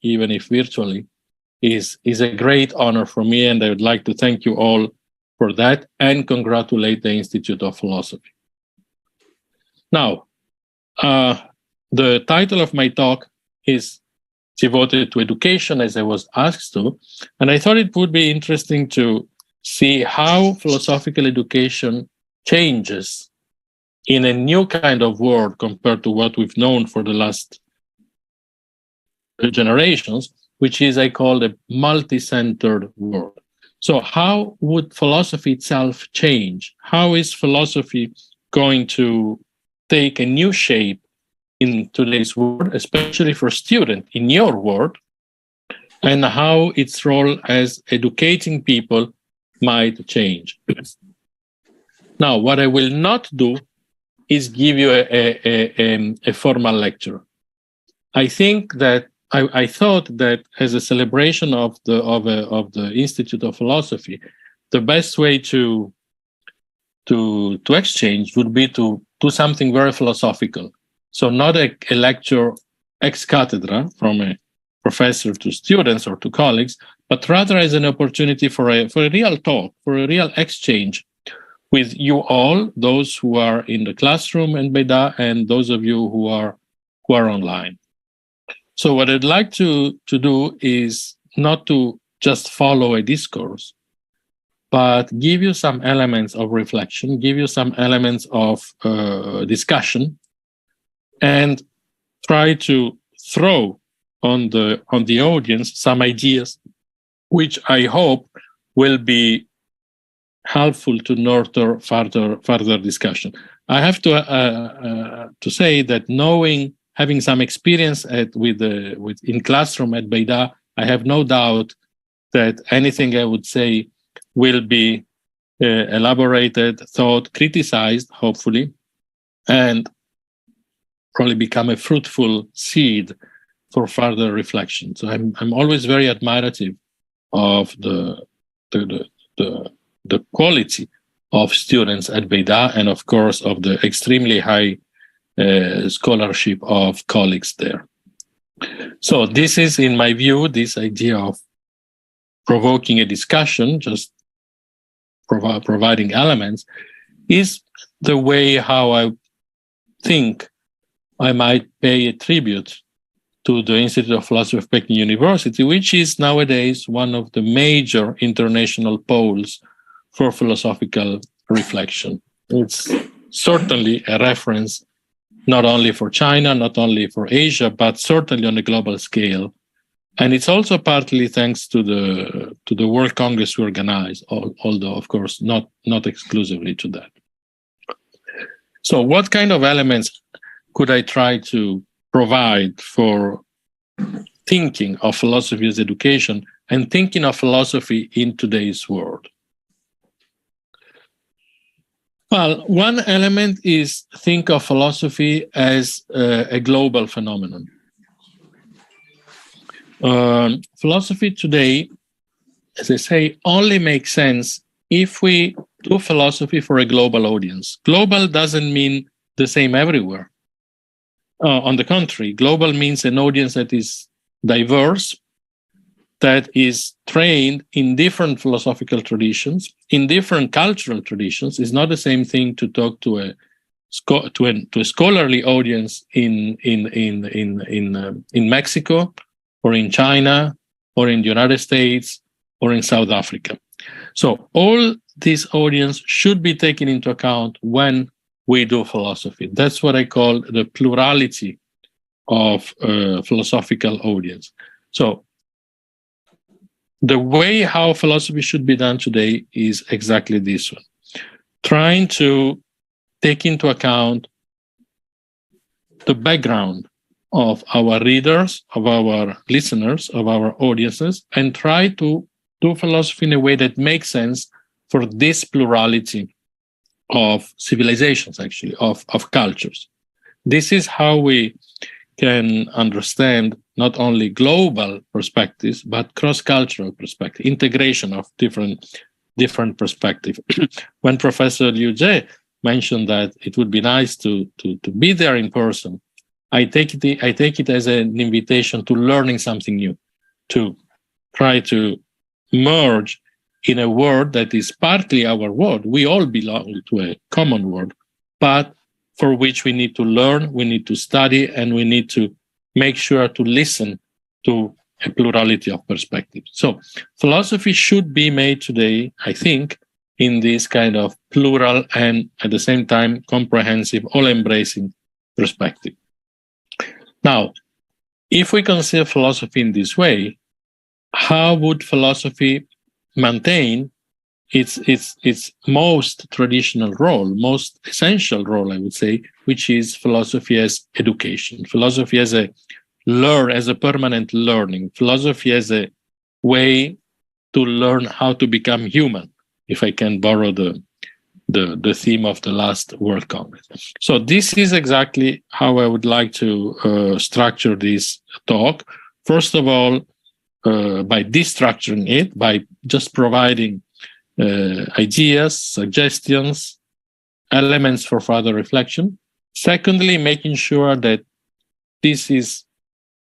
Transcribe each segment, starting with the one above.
even if virtually, is a great honor for me, and I would like to thank you all for that and congratulate the Institute of Philosophy. Now, the title of my talk is devoted to education, as I was asked to, and I thought it would be interesting to see how philosophical education changes in a new kind of world compared to what we've known for the last generations, which is, I call, a multi-centered world. So how would philosophy itself change? How is philosophy going to take a new shape in today's world, especially for students in your world, and how its role as educating people might change? Now, what I will not do is give you a formal lecture. I think that I thought that as a celebration of the Institute of Philosophy, the best way to exchange would be to do something very philosophical. So not a lecture ex cathedra from a professor to students or to colleagues, but rather as an opportunity for a real talk, for a real exchange with you all, those who are in the classroom in Beida and those of you who are online. So what I'd like to do is not to just follow a discourse, but give you some elements of reflection, give you some elements of discussion, and try to throw on the audience some ideas which I hope will be helpful to nurture further discussion. I have to say that having some experience in classroom at Beida, I have no doubt that anything I would say will be elaborated, thought, criticized, hopefully, and probably become a fruitful seed for further reflection. So I'm always very admirative of the quality of students at Beida, and of course of the extremely high scholarship of colleagues there. So this is, in my view, this idea of provoking a discussion, just providing elements, is the way how I think I might pay a tribute to the Institute of Philosophy of Peking University, which is nowadays one of the major international poles for philosophical reflection. It's certainly a reference not only for China, not only for Asia, but certainly on a global scale. And it's also partly thanks to the World Congress we organize, although, of course, not exclusively to that. So what kind of elements could I try to provide for thinking of philosophy as education and thinking of philosophy in today's world? Well, one element is think of philosophy as a global phenomenon. Philosophy today, as I say, only makes sense if we do philosophy for a global audience. Global doesn't mean the same everywhere. On the contrary, global means an audience that is diverse, that is trained in different philosophical traditions, in different cultural traditions. It's not the same thing to talk to a scholarly audience in Mexico, or in China, or in the United States, or in South Africa. So all this audience should be taken into account when we do philosophy. That's what I call the plurality of philosophical audience. So the way how philosophy should be done today is exactly this one. Trying to take into account the background of our readers, of our listeners, of our audiences, and try to do philosophy in a way that makes sense for this plurality of civilizations, actually, of cultures. This is how we can understand not only global perspectives, but cross-cultural perspective, integration of different perspectives. When Professor Liu Jie mentioned that it would be nice to be there in person I take it as an invitation to learning something new, to try to merge in a world that is partly our world. We all belong to a common world, but for which we need to learn, we need to study, and we need to make sure to listen to a plurality of perspectives. So philosophy should be made today, I think, in this kind of plural and at the same time comprehensive, all-embracing perspective. Now, if we consider philosophy in this way, how would philosophy maintain its most traditional role, most essential role, I would say, which is philosophy as education, philosophy as a permanent learning, philosophy as a way to learn how to become human, if I can borrow the theme of the last World Congress. So this is exactly how I would like to structure this talk. First of all, by destructuring it, by just providing ideas, suggestions, elements for further reflection. Secondly, making sure that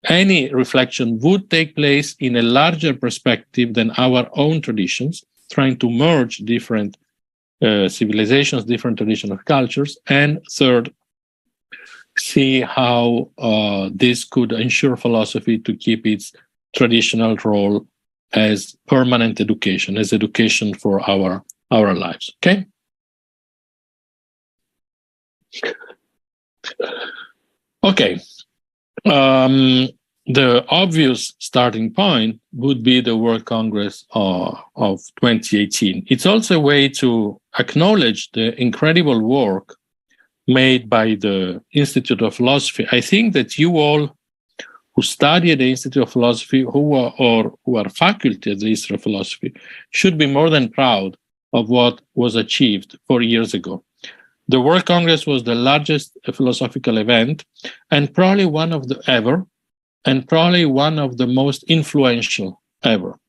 any reflection would take place in a larger perspective than our own traditions, trying to merge different civilizations, different traditional cultures. And third, see how this could ensure philosophy to keep its traditional role as permanent education, as education for our lives. Okay? Okay. The obvious starting point would be the World Congress of 2018. It's also a way to acknowledge the incredible work made by the Institute of Philosophy. I think that you all who study at the Institute of Philosophy, who are faculty at the Institute of Philosophy, should be more than proud of what was achieved 4 years ago. The World Congress was the largest philosophical event and probably one of the most influential ever.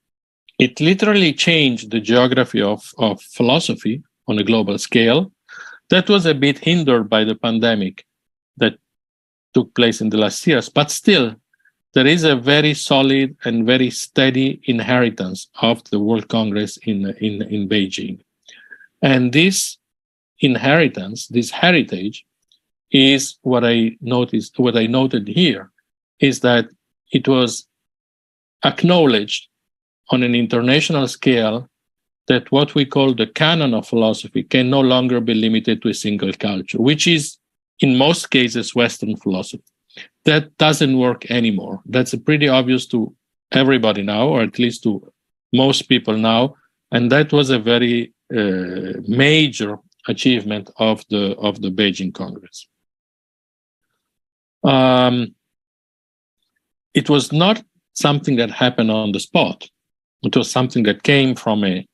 It literally changed the geography of philosophy on a global scale. That was a bit hindered by the pandemic that took place in the last years, but still, there is a very solid and very steady inheritance of the World Congress in Beijing. And this inheritance, this heritage, is what I noted here, is that it was acknowledged on an international scale that what we call the canon of philosophy can no longer be limited to a single culture, which is, in most cases, Western philosophy. That doesn't work anymore. That's pretty obvious to everybody now, or at least to most people now. And that was a very major achievement of the Beijing Congress. It was not something that happened on the spot. It was something that came from a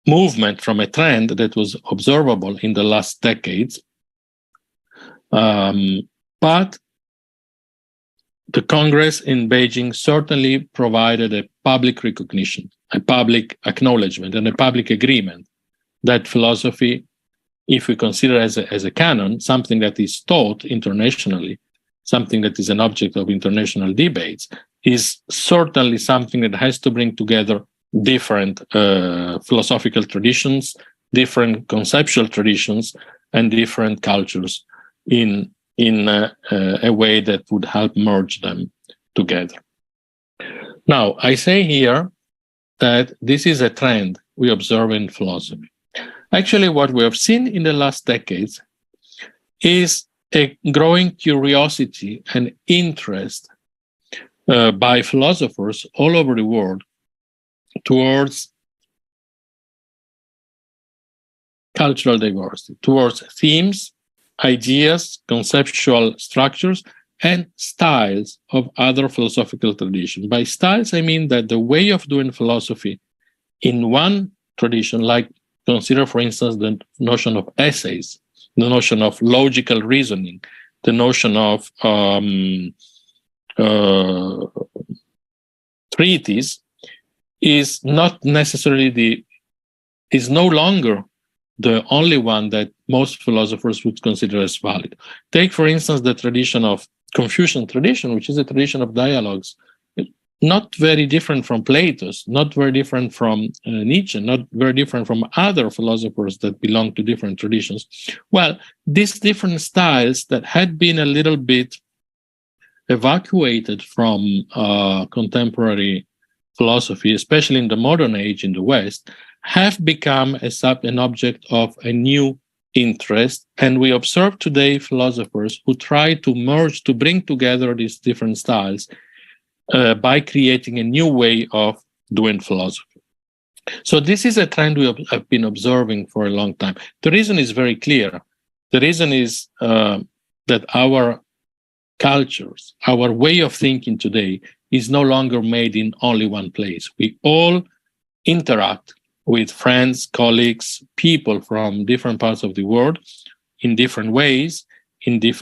movement, from a trend that was observable in the last decades. But the Congress in Beijing certainly provided a public recognition, a public acknowledgement, and a public agreement that philosophy, if we consider as a canon, something that is taught internationally, something that is an object of international debates, is certainly something that has to bring together different philosophical traditions, different conceptual traditions, and different cultures in a way that would help merge them together. Now, I say here that this is a trend we observe in philosophy. Actually, what we have seen in the last decades is a growing curiosity and interest by philosophers all over the world towards cultural diversity, towards themes, ideas, conceptual structures, and styles of other philosophical traditions. By styles, I mean that the way of doing philosophy in one tradition, like consider, for instance, the notion of essays, the notion of logical reasoning, the notion of treatise, is not necessarily is no longer the only one that most philosophers would consider as valid. Take, for instance, the tradition of Confucian tradition, which is a tradition of dialogues, not very different from Plato's, not very different from Nietzsche, not very different from other philosophers that belong to different traditions. Well, these different styles that had been a little bit evacuated from contemporary philosophy, especially in the modern age in the West, have become an object of a new interest. And we observe today philosophers who try to merge, to bring together these different styles by creating a new way of doing philosophy. So this is a trend we have been observing for a long time. The reason is very clear. The reason is that our cultures, our way of thinking today is no longer made in only one place. We all interact with friends, colleagues, people from different parts of the world in different ways,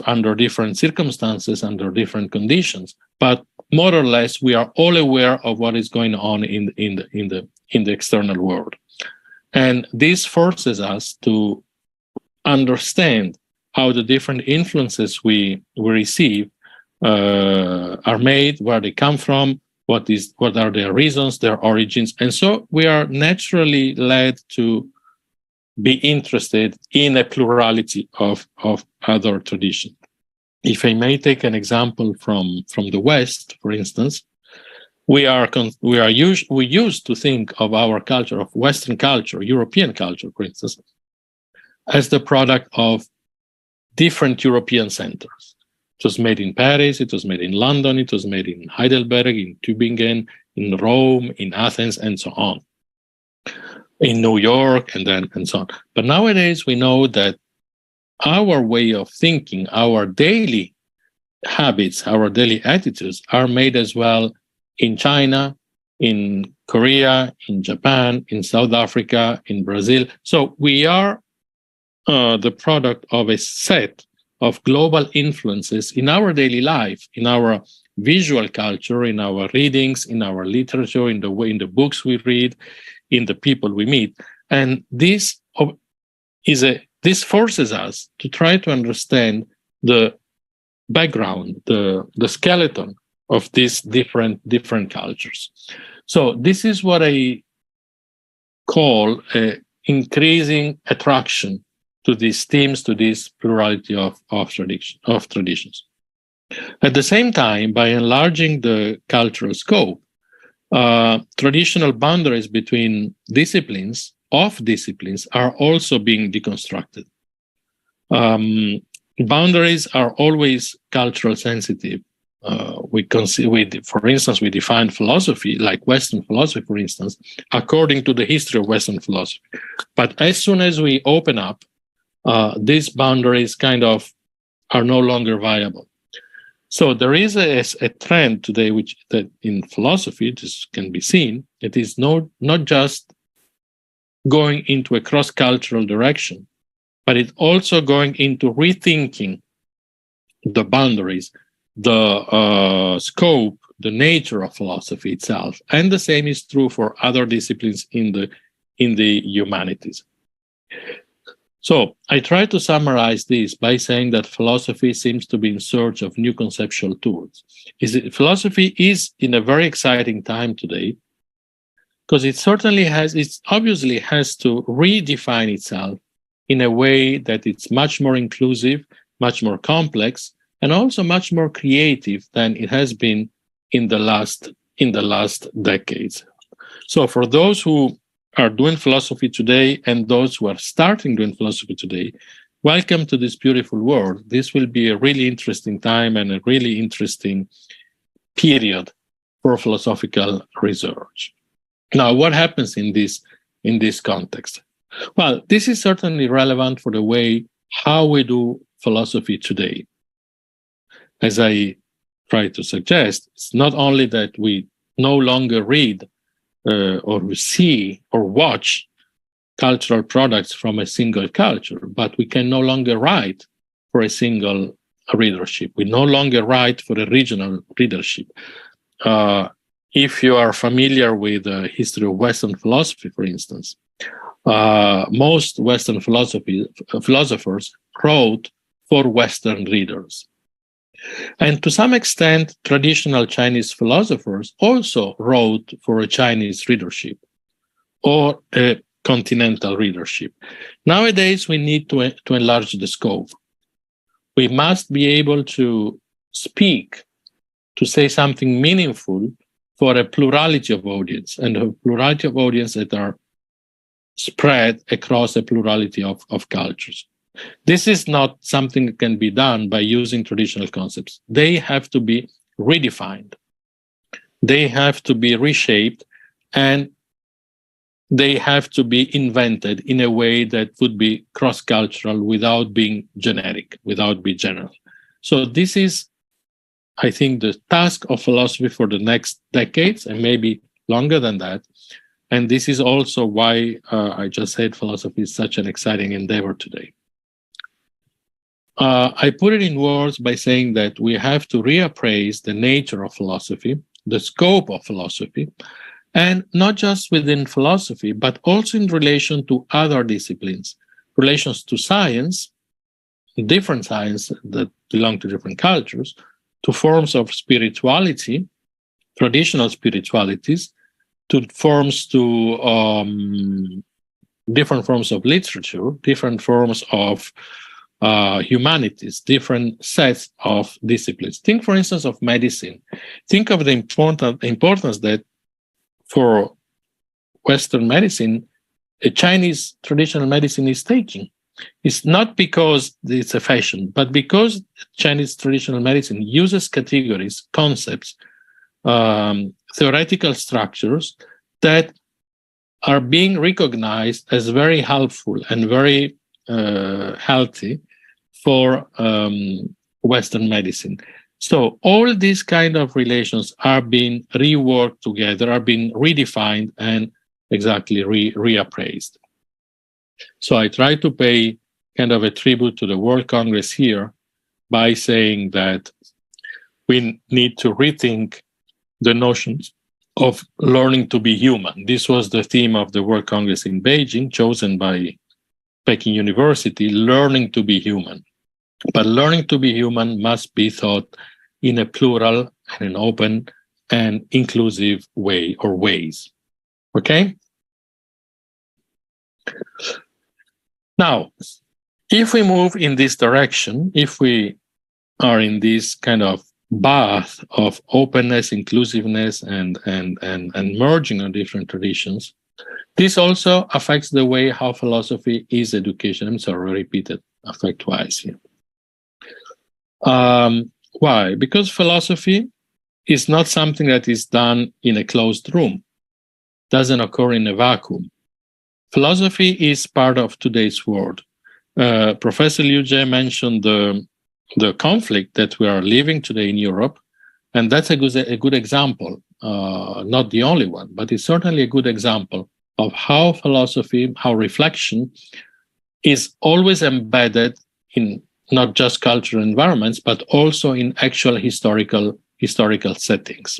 under different circumstances, under different conditions. But more or less, we are all aware of what is going on in the external world. And this forces us to understand how the different influences we receive are made, where they come from, what are their reasons, their origins. And so we are naturally led to be interested in a plurality of other traditions. If I may take an example from the West, for instance, we used to think of our culture, of Western culture, European culture, for instance, as the product of different European centers. It was made in Paris, it was made in London, it was made in Heidelberg, in Tübingen, in Rome, in Athens, and so on, in New York, and so on. But nowadays, we know that our way of thinking, our daily habits, our daily attitudes are made as well in China, in Korea, in Japan, in South Africa, in Brazil. So we are the product of a set of global influences in our daily life, in our visual culture, in our readings, in our literature, in the books we read, in the people we meet. And this forces us to try to understand the background, the skeleton of these different cultures. So this is what I call an increasing attraction to these themes, to this plurality of traditions. At the same time, by enlarging the cultural scope, traditional boundaries between disciplines are also being deconstructed. Boundaries are always cultural sensitive. For instance, we define philosophy, like Western philosophy, for instance, according to the history of Western philosophy. But as soon as we open up, these boundaries kind of are no longer viable. So there is a trend today, that in philosophy, this can be seen. It is not just going into a cross-cultural direction, but it's also going into rethinking the boundaries, the scope, the nature of philosophy itself. And the same is true for other disciplines in the humanities. So I try to summarize this by saying that philosophy seems to be in search of new conceptual tools. Philosophy is in a very exciting time today, because it obviously has to redefine itself in a way that it's much more inclusive, much more complex, and also much more creative than it has been in the last decades. So for those who are doing philosophy today and those who are starting doing philosophy today, welcome to this beautiful world. This will be a really interesting time and a really interesting period for philosophical research. Now, what happens in this context? Well, this is certainly relevant for the way how we do philosophy today. As I try to suggest, it's not only that we no longer read or we see or watch cultural products from a single culture, but we can no longer write for a single readership. We no longer write for a regional readership. If you are familiar with the history of Western philosophy, for instance, most Western philosophers wrote for Western readers. And to some extent, traditional Chinese philosophers also wrote for a Chinese readership or a continental readership. Nowadays, we need to enlarge the scope. We must be able to speak, to say something meaningful for a plurality of audience, and a plurality of audience that are spread across a plurality of cultures. This is not something that can be done by using traditional concepts. They have to be redefined. They have to be reshaped, and they have to be invented in a way that would be cross-cultural without being generic, without being general. So this is, I think, the task of philosophy for the next decades, and maybe longer than that. And this is also why I just said philosophy is such an exciting endeavor today. I put it in words by saying that we have to reappraise the nature of philosophy, the scope of philosophy, and not just within philosophy, but also in relation to other disciplines, relations to science, different science that belong to different cultures, to forms of spirituality, traditional spiritualities, to forms to different forms of literature, different forms of humanities, different sets of disciplines. Think, for instance, of medicine. Think of the importance that for Western medicine, a Chinese traditional medicine is taking. It's not because it's a fashion, but because Chinese traditional medicine uses categories, concepts, theoretical structures that are being recognized as very helpful and very healthy for Western medicine. So all these kind of relations are being reworked together, are being redefined and exactly reappraised. So I try to pay kind of a tribute to the World Congress here by saying that we need to rethink the notions of learning to be human. This was the theme of the World Congress in Beijing, chosen by Peking University, learning to be human. But learning to be human must be thought in a plural and an open and inclusive way or ways. Okay? Now, if we move in this direction, if we are in this kind of bath of openness, inclusiveness, and merging of different traditions, this also affects the way how philosophy is education. I'm sorry, I repeated affect twice here. Why? Because philosophy is not something that is done in a closed room, doesn't occur in a vacuum. Philosophy is part of today's world. Professor Liu Jie mentioned the conflict that we are living today in Europe, and that's a good example, not the only one, but it's certainly a good example of how philosophy, how reflection is always embedded in not just cultural environments, but also in actual historical settings.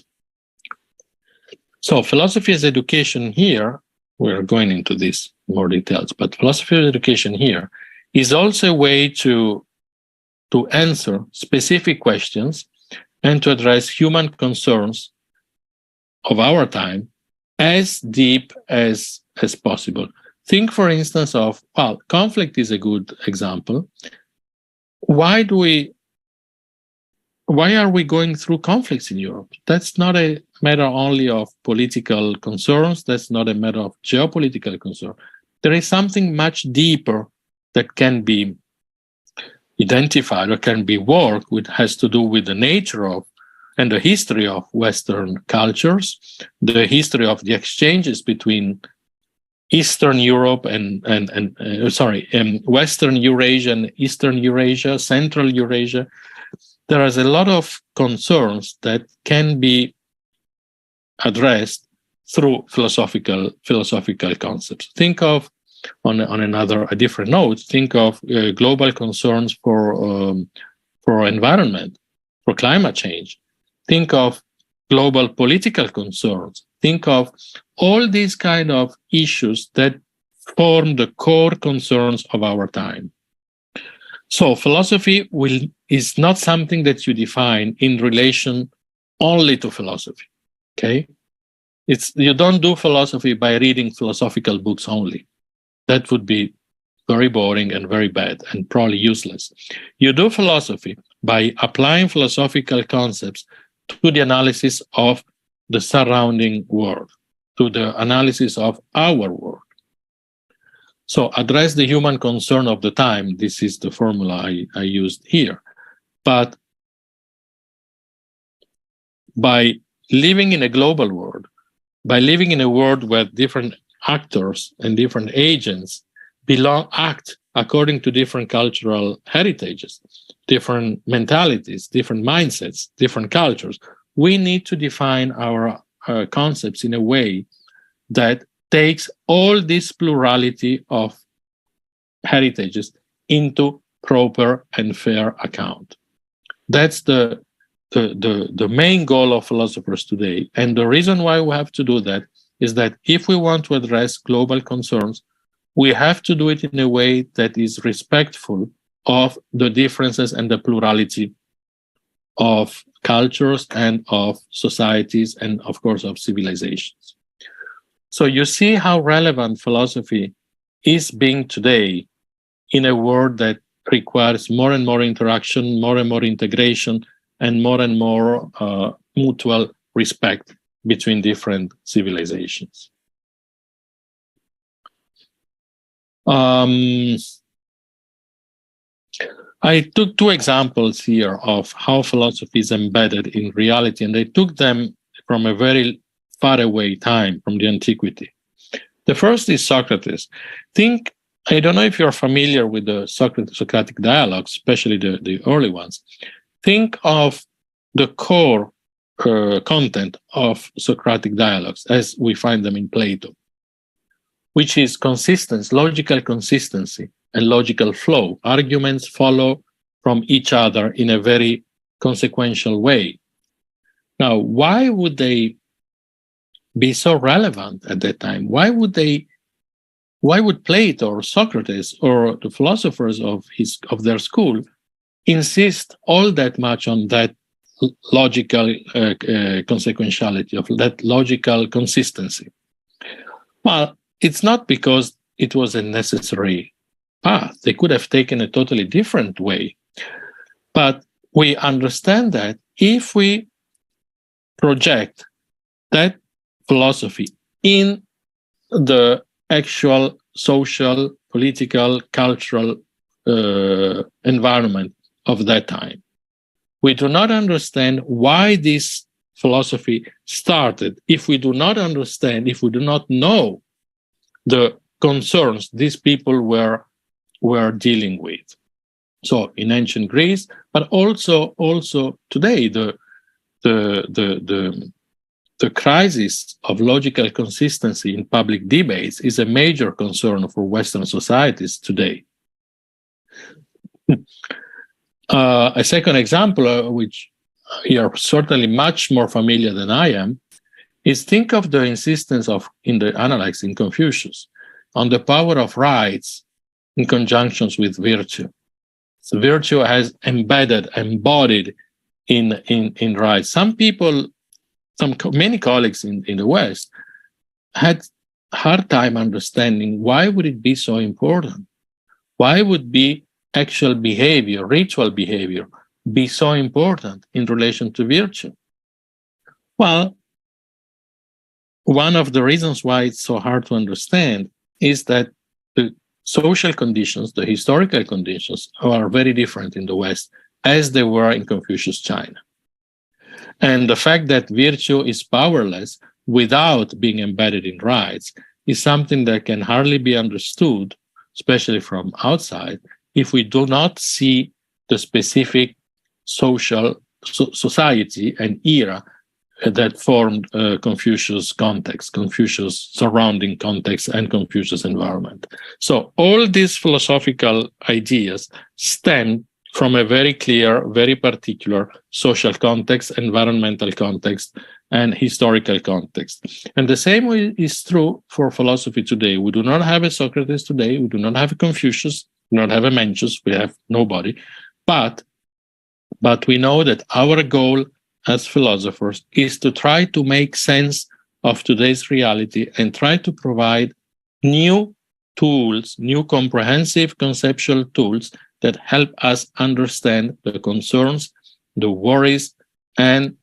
So philosophy as education here, we're going into this more details, but philosophy as education here is also a way to answer specific questions and to address human concerns of our time as deep as possible. Think, for instance, of, well, conflict is a good example. Why are we going through conflicts in Europe? That's not a matter only of political concerns. That's not a matter of geopolitical concern. There is something much deeper that can be identified or can be worked with, has to do with the nature of and the history of Western cultures, the history of the exchanges between Eastern Europe and Western Eurasia and Eastern Eurasia, Central Eurasia. There is a lot of concerns that can be addressed through philosophical concepts. Think of, on a different note, think of global concerns for environment, for climate change. Think of global political concerns. Think of all these kind of issues that form the core concerns of our time. So philosophy is not something that you define in relation only to philosophy, okay? You don't do philosophy by reading philosophical books only. That would be very boring and very bad and probably useless. You do philosophy by applying philosophical concepts to the analysis of the surrounding world, to the analysis of our world. So address the human concern of the time. This is the formula I used here. But by living in a global world, by living in a world where different actors and different agents act according to different cultural heritages, different mentalities, different mindsets, different cultures, we need to define our concepts in a way that takes all this plurality of heritages into proper and fair account. That's the main goal of philosophers today. And the reason why we have to do that is that if we want to address global concerns, we have to do it in a way that is respectful of the differences and the plurality of cultures and of societies and, of course, of civilizations. So you see how relevant philosophy is being today in a world that requires more and more interaction, more and more integration, and more mutual respect between different civilizations. I took two examples here of how philosophy is embedded in reality, and I took them from a very far away time, from the antiquity. The first is Socrates. I don't know if you're familiar with the Socratic dialogues, especially the early ones. Think of the core content of Socratic dialogues as we find them in Plato, which is consistency, logical consistency, and logical flow. Arguments follow from each other in a very consequential way. Now, why would they be so relevant at that time? Why would Plato or Socrates or the philosophers of their school insist all that much on that logical consequentiality, of that logical consistency? Well, it's not because it was a necessary path. They could have taken a totally different way. But we understand that if we project that philosophy in the actual social, political, cultural environment of that time, we do not understand why this philosophy started. If we do not understand, if we do not know the concerns these people were dealing with. So in ancient Greece, but also today, the crisis of logical consistency in public debates is a major concern for Western societies today. A second example, which you're certainly much more familiar than I am, is think of the insistence in the analects in Confucius on the power of rights in conjunctions with virtue. So virtue has embodied in rights. Many colleagues in the West had hard time understanding why would it be so important? Why would be actual behavior, ritual behavior, be so important in relation to virtue? Well, one of the reasons why it's so hard to understand is that the social conditions, the historical conditions, are very different in the West as they were in Confucius China. And the fact that virtue is powerless without being embedded in rights is something that can hardly be understood, especially from outside, if we do not see the specific society and era that formed Confucius context, Confucius surrounding context, and Confucius environment. So all these philosophical ideas stem from a very clear, very particular social context, environmental context, and historical context. And the same is true for philosophy today. We do not have a Socrates today. We do not have a Confucius We don't have a Mencius, we have nobody. But we know that our goal as philosophers is to try to make sense of today's reality and try to provide new tools, new comprehensive conceptual tools that help us understand the concerns, the worries, and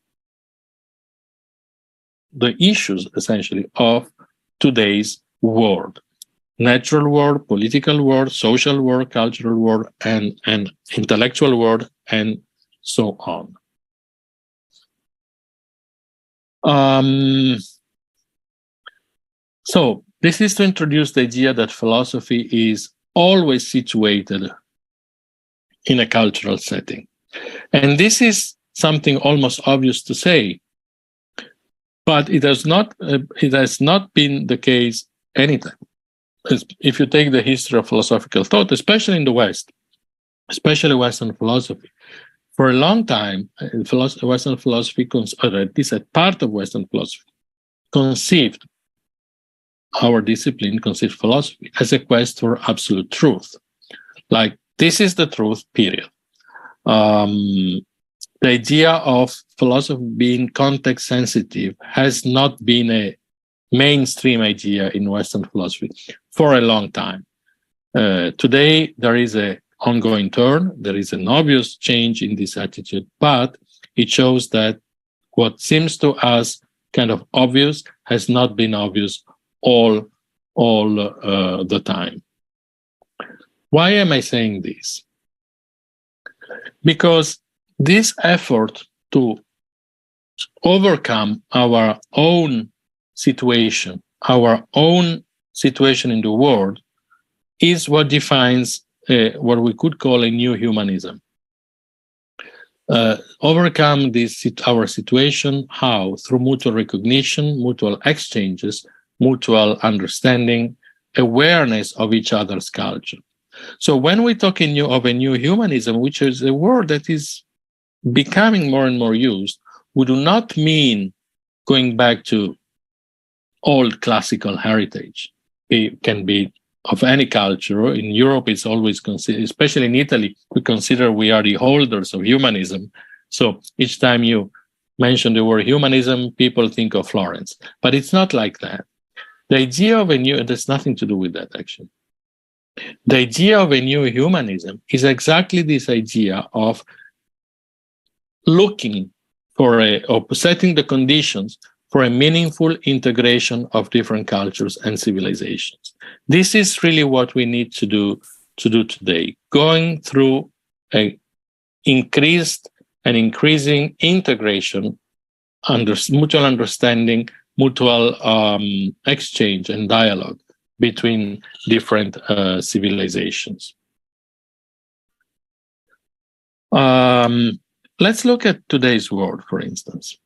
the issues, essentially, of today's world. Natural world, political world, social world, cultural world, and intellectual world, and so on. So this is to introduce the idea that philosophy is always situated in a cultural setting. And this is something almost obvious to say, but it has not been the case anytime. If you take the history of philosophical thought, especially in the West, especially Western philosophy, for a long time, Western philosophy, or at least a part of Western philosophy, conceived philosophy as a quest for absolute truth. Like, this is the truth, period. The idea of philosophy being context sensitive has not been a mainstream idea in Western philosophy for a long time. Today, there is an ongoing turn. There is an obvious change in this attitude, but it shows that what seems to us kind of obvious has not been obvious all the time. Why am I saying this? Because this effort to overcome our own situation in the world, is what defines what we could call a new humanism. Overcome our situation, how? Through mutual recognition, mutual exchanges, mutual understanding, awareness of each other's culture. So when we talk of a new humanism, which is a word that is becoming more and more used, we do not mean going back to old classical heritage. It can be of any culture. In Europe, it's always considered, especially in Italy, we consider we are the holders of humanism. So each time you mention the word humanism, people think of Florence. But it's not like that. The idea of a new, there's nothing to do with that, actually. The idea of a new humanism is exactly this idea of looking for or setting the conditions for a meaningful integration of different cultures and civilizations. This is really what we need to do today, going through an increasing integration, mutual understanding, mutual exchange and dialogue between different civilizations. Let's look at today's world, for instance.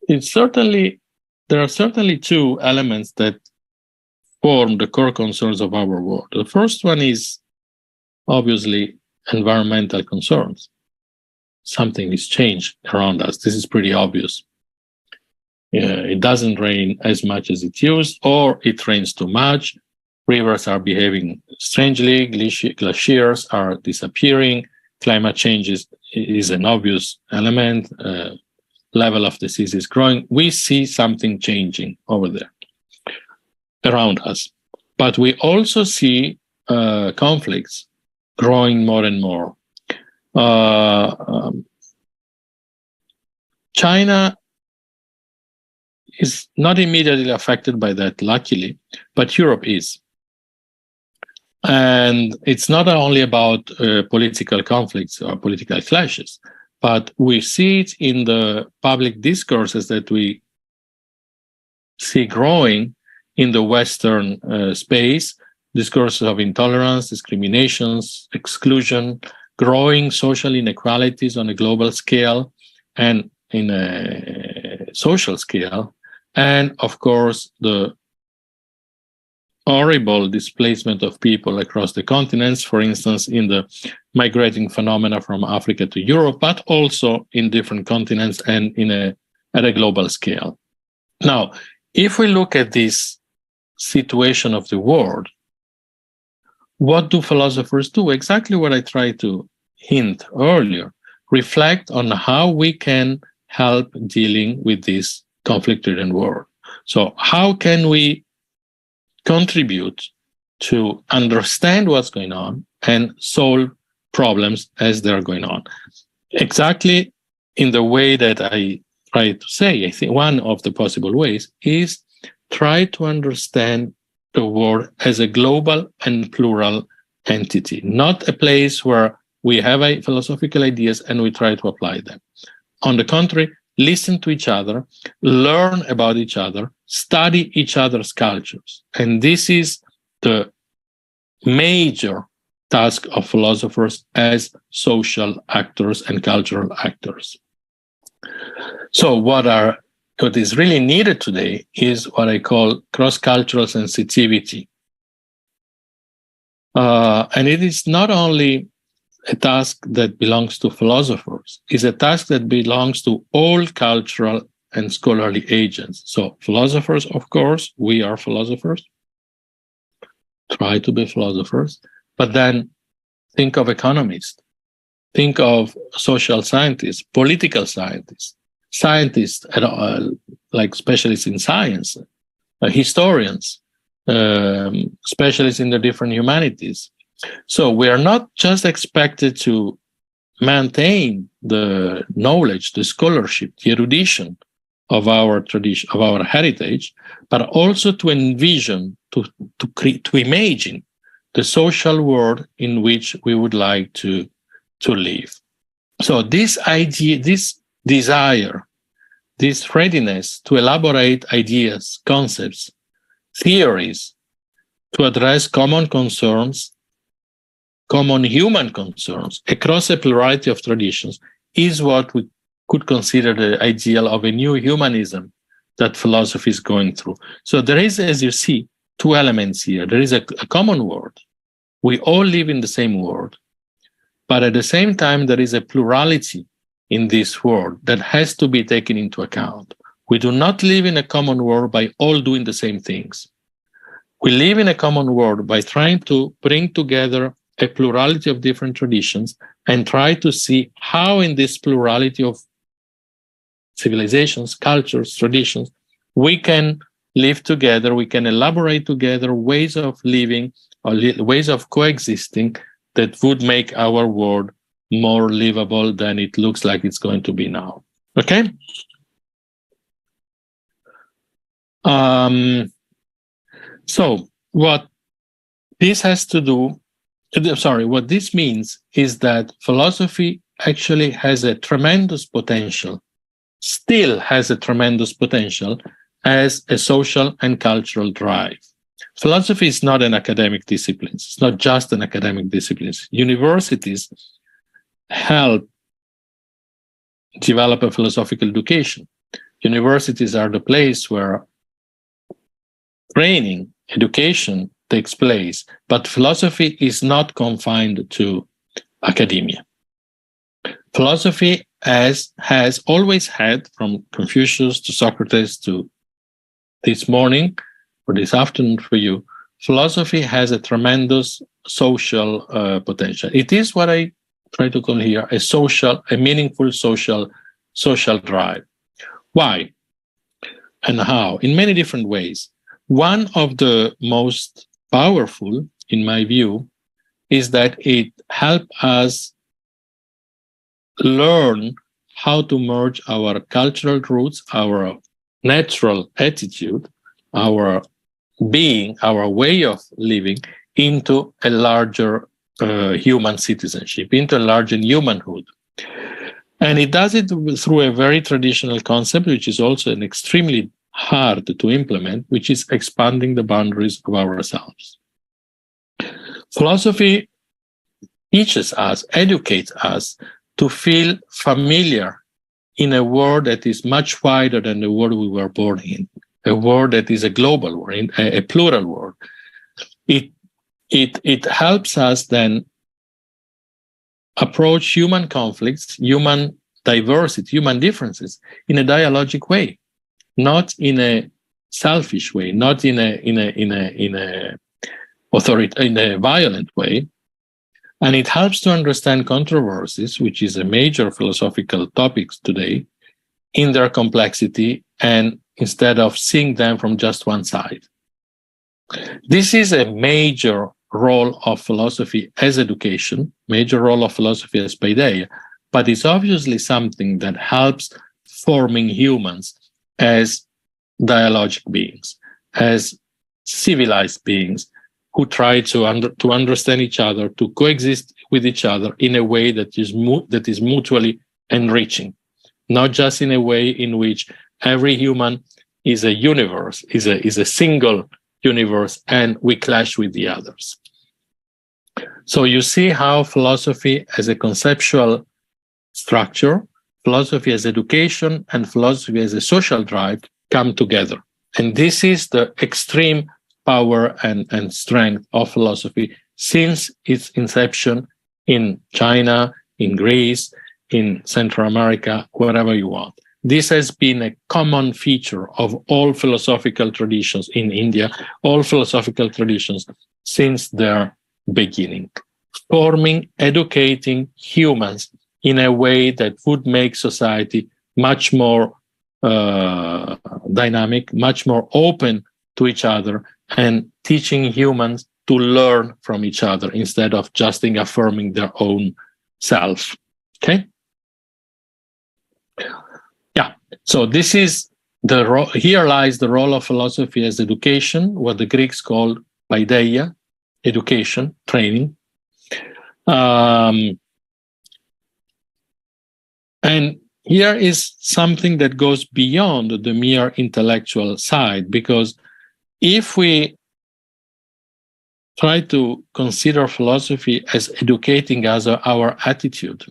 There are certainly two elements that form the core concerns of our world. The first one is obviously environmental concerns. Something is changed around us. This is pretty obvious. It doesn't rain as much as it used, or it rains too much. Rivers are behaving strangely. Glaciers are disappearing. Climate change is an obvious element. Level of the seas is growing. We see something changing over there around us. But we also see conflicts growing more and more. China is not immediately affected by that, luckily, but Europe is. And it's not only about political conflicts or political clashes, but we see it in the public discourses that we see growing in the Western space, discourses of intolerance, discriminations, exclusion, growing social inequalities on a global scale and in a social scale, and of course the horrible displacement of people across the continents, for instance, in the migrating phenomena from Africa to Europe, but also in different continents and at a global scale. Now, if we look at this situation of the world, what do philosophers do? Exactly what I tried to hint earlier. Reflect on how we can help dealing with this conflict-ridden world. So how can we contribute to understand what's going on and solve problems as they're going on? Exactly in the way that I try to say, I think one of the possible ways is try to understand the world as a global and plural entity, not a place where we have philosophical ideas and we try to apply them. On the contrary, listen to each other, learn about each other, study each other's cultures. And this is the major task of philosophers as social actors and cultural actors. So what is really needed today is what I call cross-cultural sensitivity. And it is not only a task that belongs to philosophers, it's a task that belongs to all cultural and scholarly agents. So philosophers, of course, we are philosophers, try to be philosophers, but then think of economists, think of social scientists, political scientists, scientists like specialists in science, historians, specialists in the different humanities. So we are not just expected to maintain the knowledge, the scholarship, the erudition of our tradition, of our heritage, but also to envision, to imagine the social world in which we would like to live. So this idea, this desire, this readiness to elaborate ideas, concepts, theories, to address common concerns, common human concerns across a plurality of traditions is what we could consider the ideal of a new humanism that philosophy is going through. So there is, as you see, two elements here. There is a common world. We all live in the same world, but at the same time, there is a plurality in this world that has to be taken into account. We do not live in a common world by all doing the same things. We live in a common world by trying to bring together a plurality of different traditions and try to see how in this plurality of civilizations, cultures, traditions, we can live together, we can elaborate together ways of living or ways of coexisting that would make our world more livable than it looks like it's going to be now. Okay? So what this has to do, what this means is that philosophy actually has a tremendous potential, still has a tremendous potential as a social and cultural drive. Philosophy is not an academic discipline. It's not just an academic discipline. Universities help develop a philosophical education. Universities are the place where training, education takes place, but philosophy is not confined to academia. Philosophy has always had, from Confucius to Socrates to this morning or this afternoon for you, philosophy has a tremendous social potential. It is what I try to call here a meaningful social drive. Why and how? In many different ways. One of the most powerful, in my view, is that it helps us learn how to merge our cultural roots, our natural attitude, our being, our way of living, into a larger human citizenship, into a larger humanhood. And it does it through a very traditional concept, which is also an extremely hard to implement, which is expanding the boundaries of ourselves. Philosophy teaches us, educates us to feel familiar in a world that is much wider than the world we were born in, a world that is a global world, a plural world. It helps us then approach human conflicts, human diversity, human differences in a dialogic way, not in a selfish way, not in a in a violent way. And it helps to understand controversies, which is a major philosophical topic today, in their complexity, and instead of seeing them from just one side. This is a major role of philosophy as education, major role of philosophy as paideia, but it's obviously something that helps forming humans as dialogic beings, as civilized beings who try to understand each other, to coexist with each other in a way that is mutually enriching, not just in a way in which every human is a universe, is a single universe, and we clash with the others. So you see how philosophy as a conceptual structure, philosophy as education, and philosophy as a social drive come together. And this is the extreme power and strength of philosophy since its inception in China, in Greece, in Central America, wherever you want. This has been a common feature of all philosophical traditions in India, all philosophical traditions since their beginning, forming, educating humans in a way that would make society much more dynamic, much more open to each other, and teaching humans to learn from each other instead of just affirming their own self. Okay? Yeah. So this is here lies the role of philosophy as education, what the Greeks called paideia, education, training. And here is something that goes beyond the mere intellectual side, because if we try to consider philosophy as educating us our attitude,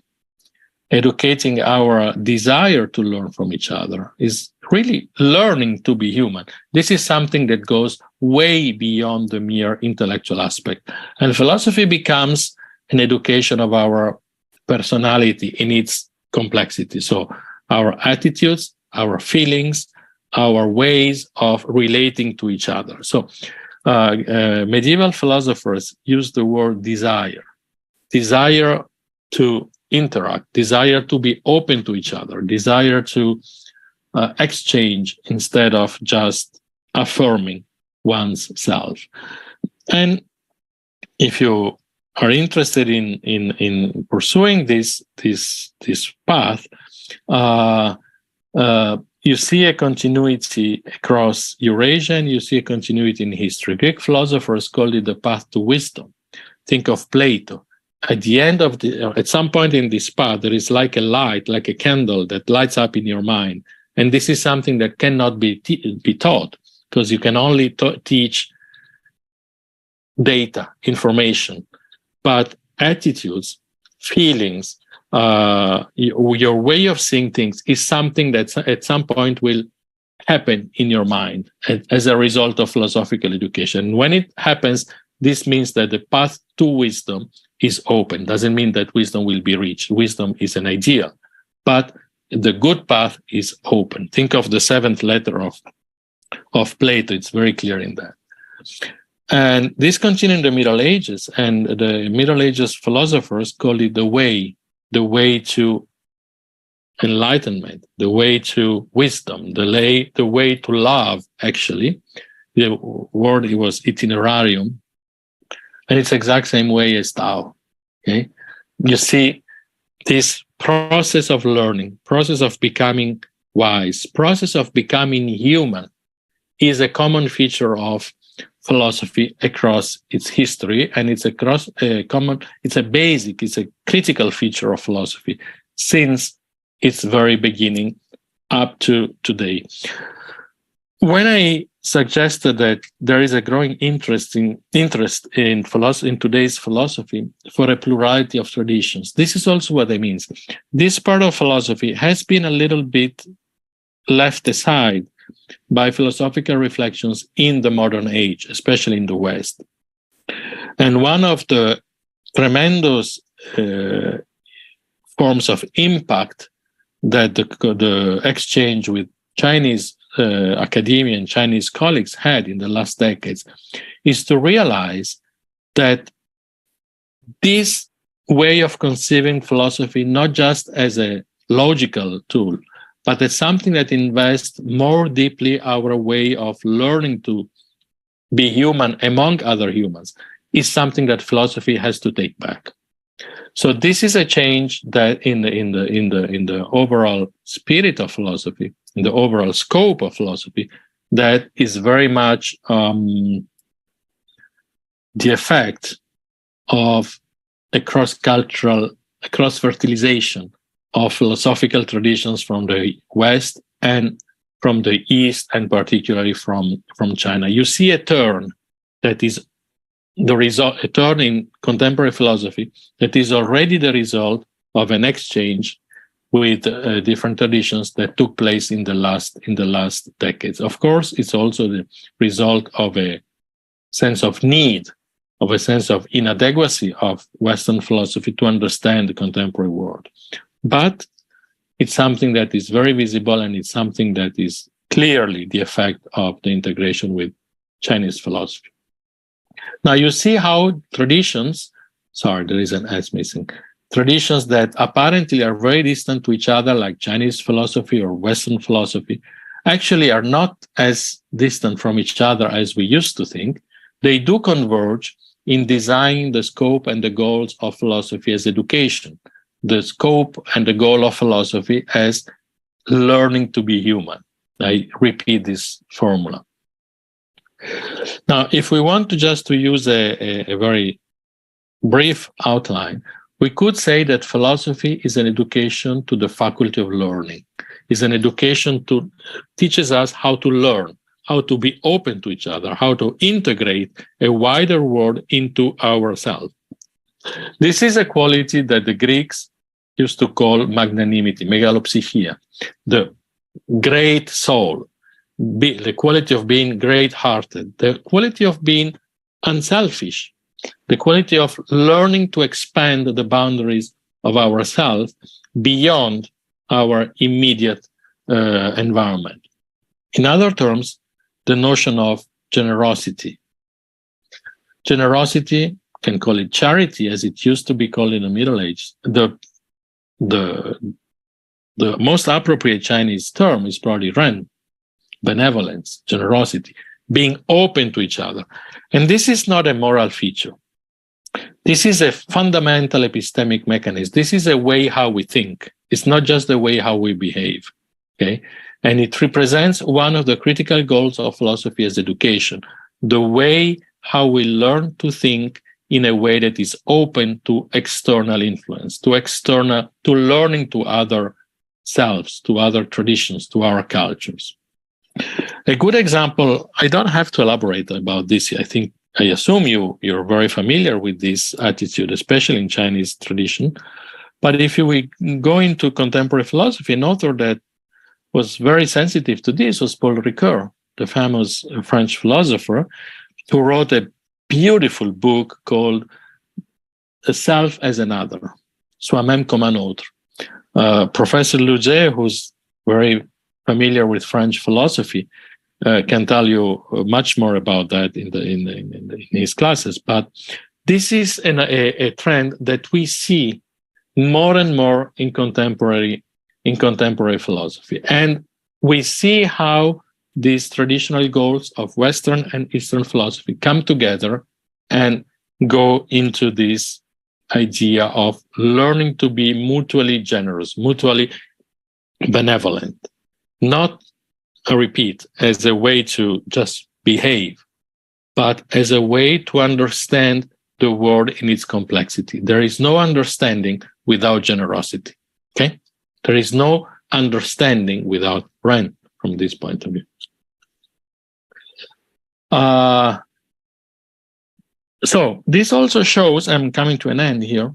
educating our desire to learn from each other, is really learning to be human. This is something that goes way beyond the mere intellectual aspect. And philosophy becomes an education of our personality in its complexity. So our attitudes, our feelings, our ways of relating to each other. So medieval philosophers use the word desire to interact, desire to be open to each other, desire to exchange instead of just affirming one's self. And if you are interested in pursuing this path, you see a continuity across Eurasia, and you see a continuity in history. Greek philosophers called it the path to wisdom. Think of Plato. At the end of at some point in this path, there is like a light, like a candle that lights up in your mind. And this is something that cannot be taught, because you can only teach data, information, but attitudes, feelings, your way of seeing things is something that at some point will happen in your mind as a result of philosophical education. When it happens, this means that the path to wisdom is open. Doesn't mean that wisdom will be reached. Wisdom is an ideal, but the good path is open. Think of the 7th letter of Plato. It's very clear in that. And this continued in the Middle Ages, and the Middle Ages philosophers call it the way to enlightenment, the way to wisdom, the way to love, actually. The word, it was itinerarium, and it's the exact same way as Tao. Okay? You see, this process of learning, process of becoming wise, process of becoming human is a common feature of philosophy across its history, and it's a critical feature of philosophy since its very beginning up to today. When I suggested that there is a growing interest in today's philosophy for a plurality of traditions, this is also what I mean. This part of philosophy has been a little bit left aside by philosophical reflections in the modern age, especially in the West. And one of the tremendous forms of impact that the exchange with Chinese academia and Chinese colleagues had in the last decades is to realize that this way of conceiving philosophy not just as a logical tool, but as something that invests more deeply our way of learning to be human among other humans, is something that philosophy has to take back. So this is a change that in the overall spirit of philosophy, in the overall scope of philosophy, that is very much the effect of a cross-cultural, a cross-fertilization of philosophical traditions from the West and from the East, and particularly from China. You see a turn that is the result, a turn in contemporary philosophy that is already the result of an exchange with different traditions that took place in the last decades. Of course, it's also the result of a sense of need, of a sense of inadequacy of Western philosophy to understand the contemporary world. But it's something that is very visible, and it's something that is clearly the effect of the integration with Chinese philosophy. Now you see how traditions, sorry, there is an S missing, traditions that apparently are very distant to each other, like Chinese philosophy or Western philosophy, actually are not as distant from each other as we used to think. They do converge in designing the scope and the goals of philosophy as education, the scope and the goal of philosophy as learning to be human. I repeat this formula. Now, if we want to just to use a very brief outline, we could say that philosophy is an education to the faculty of learning, is an education to teaches us how to learn, how to be open to each other, how to integrate a wider world into ourselves. This is a quality that the Greeks used to call magnanimity, megalopsychia, the great soul, the quality of being great-hearted, the quality of being unselfish, the quality of learning to expand the boundaries of ourselves beyond our immediate environment. In other terms, the notion of generosity. Generosity, can call it charity, as it used to be called in the Middle Ages. The most appropriate Chinese term is probably ren, benevolence, generosity, being open to each other. And this is not a moral feature. This is a fundamental epistemic mechanism. This is a way how we think. It's not just the way how we behave. Okay? And it represents one of the critical goals of philosophy as education, the way how we learn to think in a way that is open to external influence, to learning to other selves, to other traditions, to our cultures. A good example, I don't have to elaborate about this. I assume you're very familiar with this attitude, especially in Chinese tradition. But if we go into contemporary philosophy, an author that was very sensitive to this was Paul Ricoeur, the famous French philosopher, who wrote a beautiful book called The Self as Another, Soi-même comme un autre. Professor Luca, who's very familiar with French philosophy, can tell you much more about that in his classes. But this is a trend that we see more and more in contemporary philosophy. And we see how these traditional goals of Western and Eastern philosophy come together and go into this idea of learning to be mutually generous, mutually benevolent, not, I repeat, as a way to just behave, but as a way to understand the world in its complexity. There is no understanding without generosity, okay? There is no understanding without Ren from this point of view. So this also shows, I'm coming to an end here,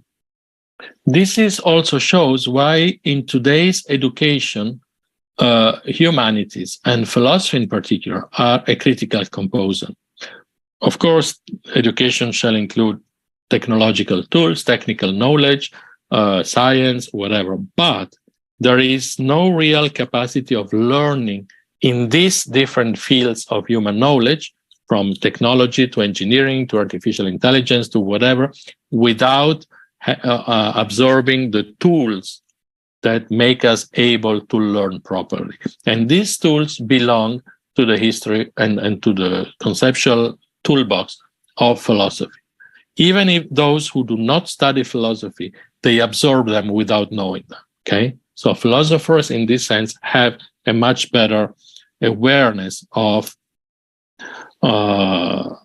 this also shows why in today's education, humanities and philosophy in particular are a critical component. Of course, education shall include technological tools, technical knowledge, science, whatever, but there is no real capacity of learning in these different fields of human knowledge from technology to engineering to artificial intelligence to whatever, without absorbing the tools that make us able to learn properly. And these tools belong to the history and to the conceptual toolbox of philosophy. Even if those who do not study philosophy, they absorb them without knowing them, okay? So philosophers, in this sense, have a much better awareness of the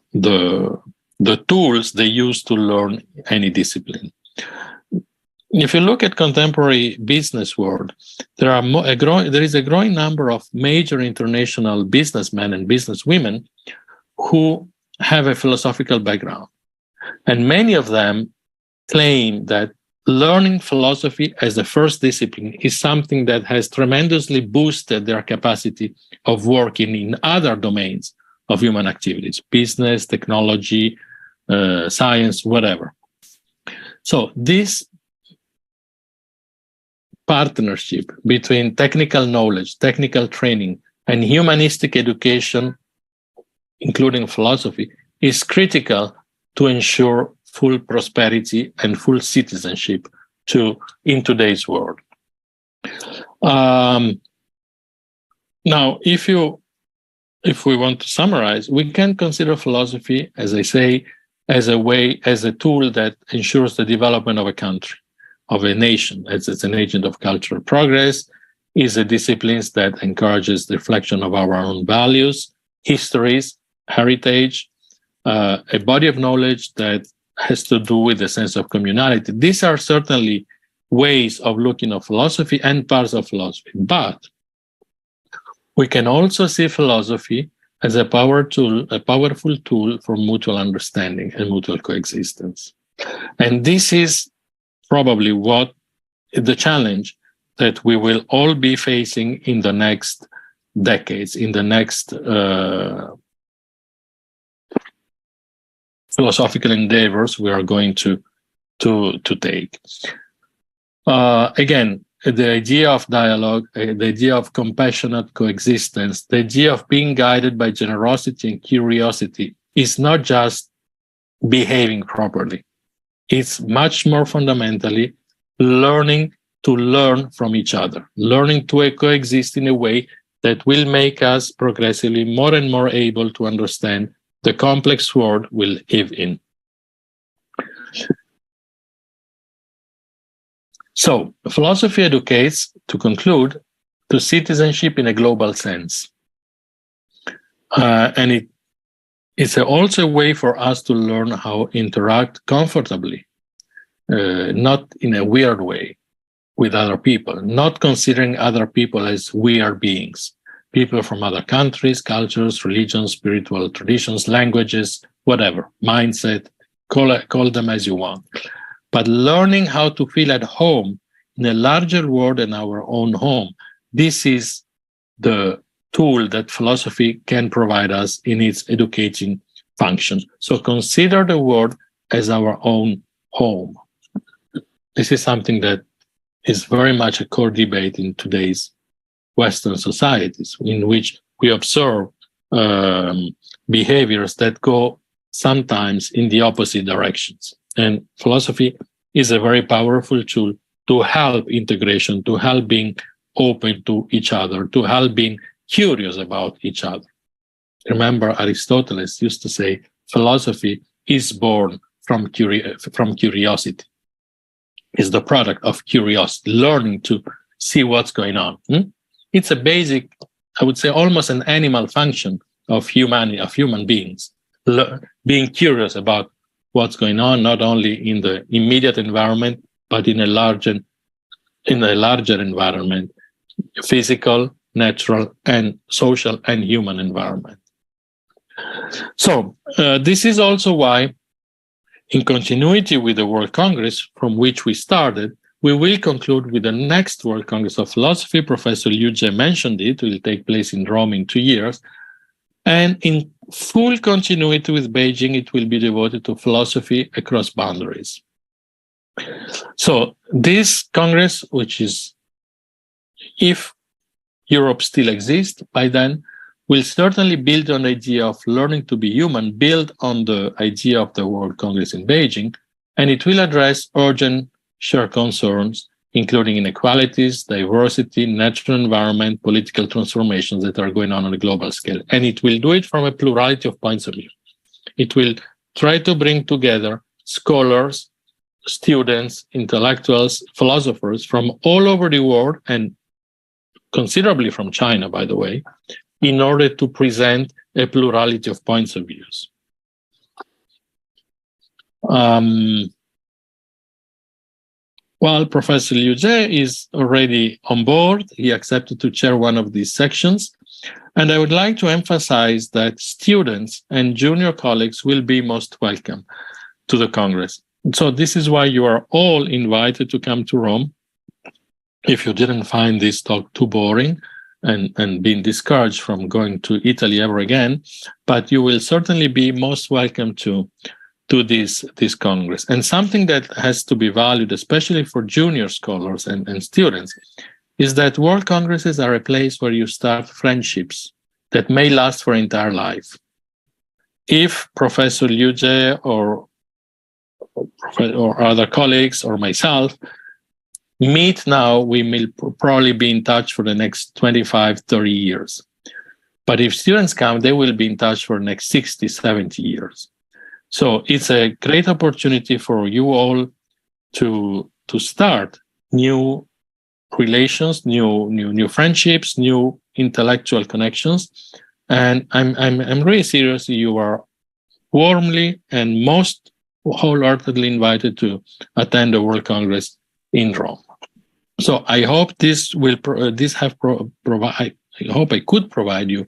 tools they use to learn any discipline. If you look at contemporary business world, there is a growing number of major international businessmen and businesswomen who have a philosophical background. And many of them claim that learning philosophy as a first discipline is something that has tremendously boosted their capacity of working in other domains of human activities, business, technology, science, whatever. So this partnership between technical knowledge, technical training, and humanistic education, including philosophy, is critical to ensure full prosperity and full citizenship in today's world. Now, if we want to summarize, we can consider philosophy, as I say, as a tool that ensures the development of a country, of a nation, as it's an agent of cultural progress, is a discipline that encourages the reflection of our own values, histories, heritage, a body of knowledge that has to do with the sense of communality. These are certainly ways of looking at philosophy and parts of philosophy, but we can also see philosophy as a powerful tool for mutual understanding and mutual coexistence. And this is probably what the challenge that we will all be facing in the next decades, in the next philosophical endeavors we are going to take. Again, the idea of dialogue, the idea of compassionate coexistence, the idea of being guided by generosity and curiosity is not just behaving properly. It's much more fundamentally learning to learn from each other, learning to coexist in a way that will make us progressively more and more able to understand the complex world we live in. So, philosophy educates, to conclude, to citizenship in a global sense. And it's also a way for us to learn how to interact comfortably, not in a weird way, with other people, not considering other people as weird beings, people from other countries, cultures, religions, spiritual traditions, languages, whatever, mindset, call them as you want. But learning how to feel at home in a larger world than our own home, this is the tool that philosophy can provide us in its educating function. So consider the world as our own home. This is something that is very much a core debate in today's Western societies, in which we observe behaviors that go sometimes in the opposite directions. And philosophy is a very powerful tool to help integration, to help being open to each other, to help being curious about each other. Remember, Aristotle used to say, philosophy is born from curiosity. It's the product of curiosity, learning to see what's going on. It's a basic, I would say, almost an animal function of humanity, of human beings, being curious about what's going on, not only in the immediate environment, but in a larger environment, physical, natural, and social and human environment. So this is also why, in continuity with the World Congress from which we started, we will conclude with the next World Congress of Philosophy. Professor Luca mentioned it will take place in Rome in 2 years. And in full continuity with Beijing, it will be devoted to philosophy across boundaries. So this Congress, which is, if Europe still exists by then, will certainly build on the idea of learning to be human, build on the idea of the World Congress in Beijing, and it will address urgent shared concerns, including inequalities, diversity, natural environment, political transformations that are going on a global scale. And it will do it from a plurality of points of view. It will try to bring together scholars, students, intellectuals, philosophers from all over the world, and considerably from China, by the way, in order to present a plurality of points of views. Well, Professor Liu Jie is already on board. He accepted to chair one of these sections. And I would like to emphasize that students and junior colleagues will be most welcome to the Congress. So this is why you are all invited to come to Rome. If you didn't find this talk too boring and being discouraged from going to Italy ever again, but you will certainly be most welcome to this Congress. And something that has to be valued, especially for junior scholars and students, is that World Congresses are a place where you start friendships that may last for entire life. If Professor Liu Jie or other colleagues or myself meet now, we will probably be in touch for the next 25, 30 years. But if students come, they will be in touch for the next 60, 70 years. So it's a great opportunity for you all to start new relations, new friendships, new intellectual connections. And I'm really serious. You are warmly and most wholeheartedly invited to attend the World Congress in Rome. So I hope I hope I could provide you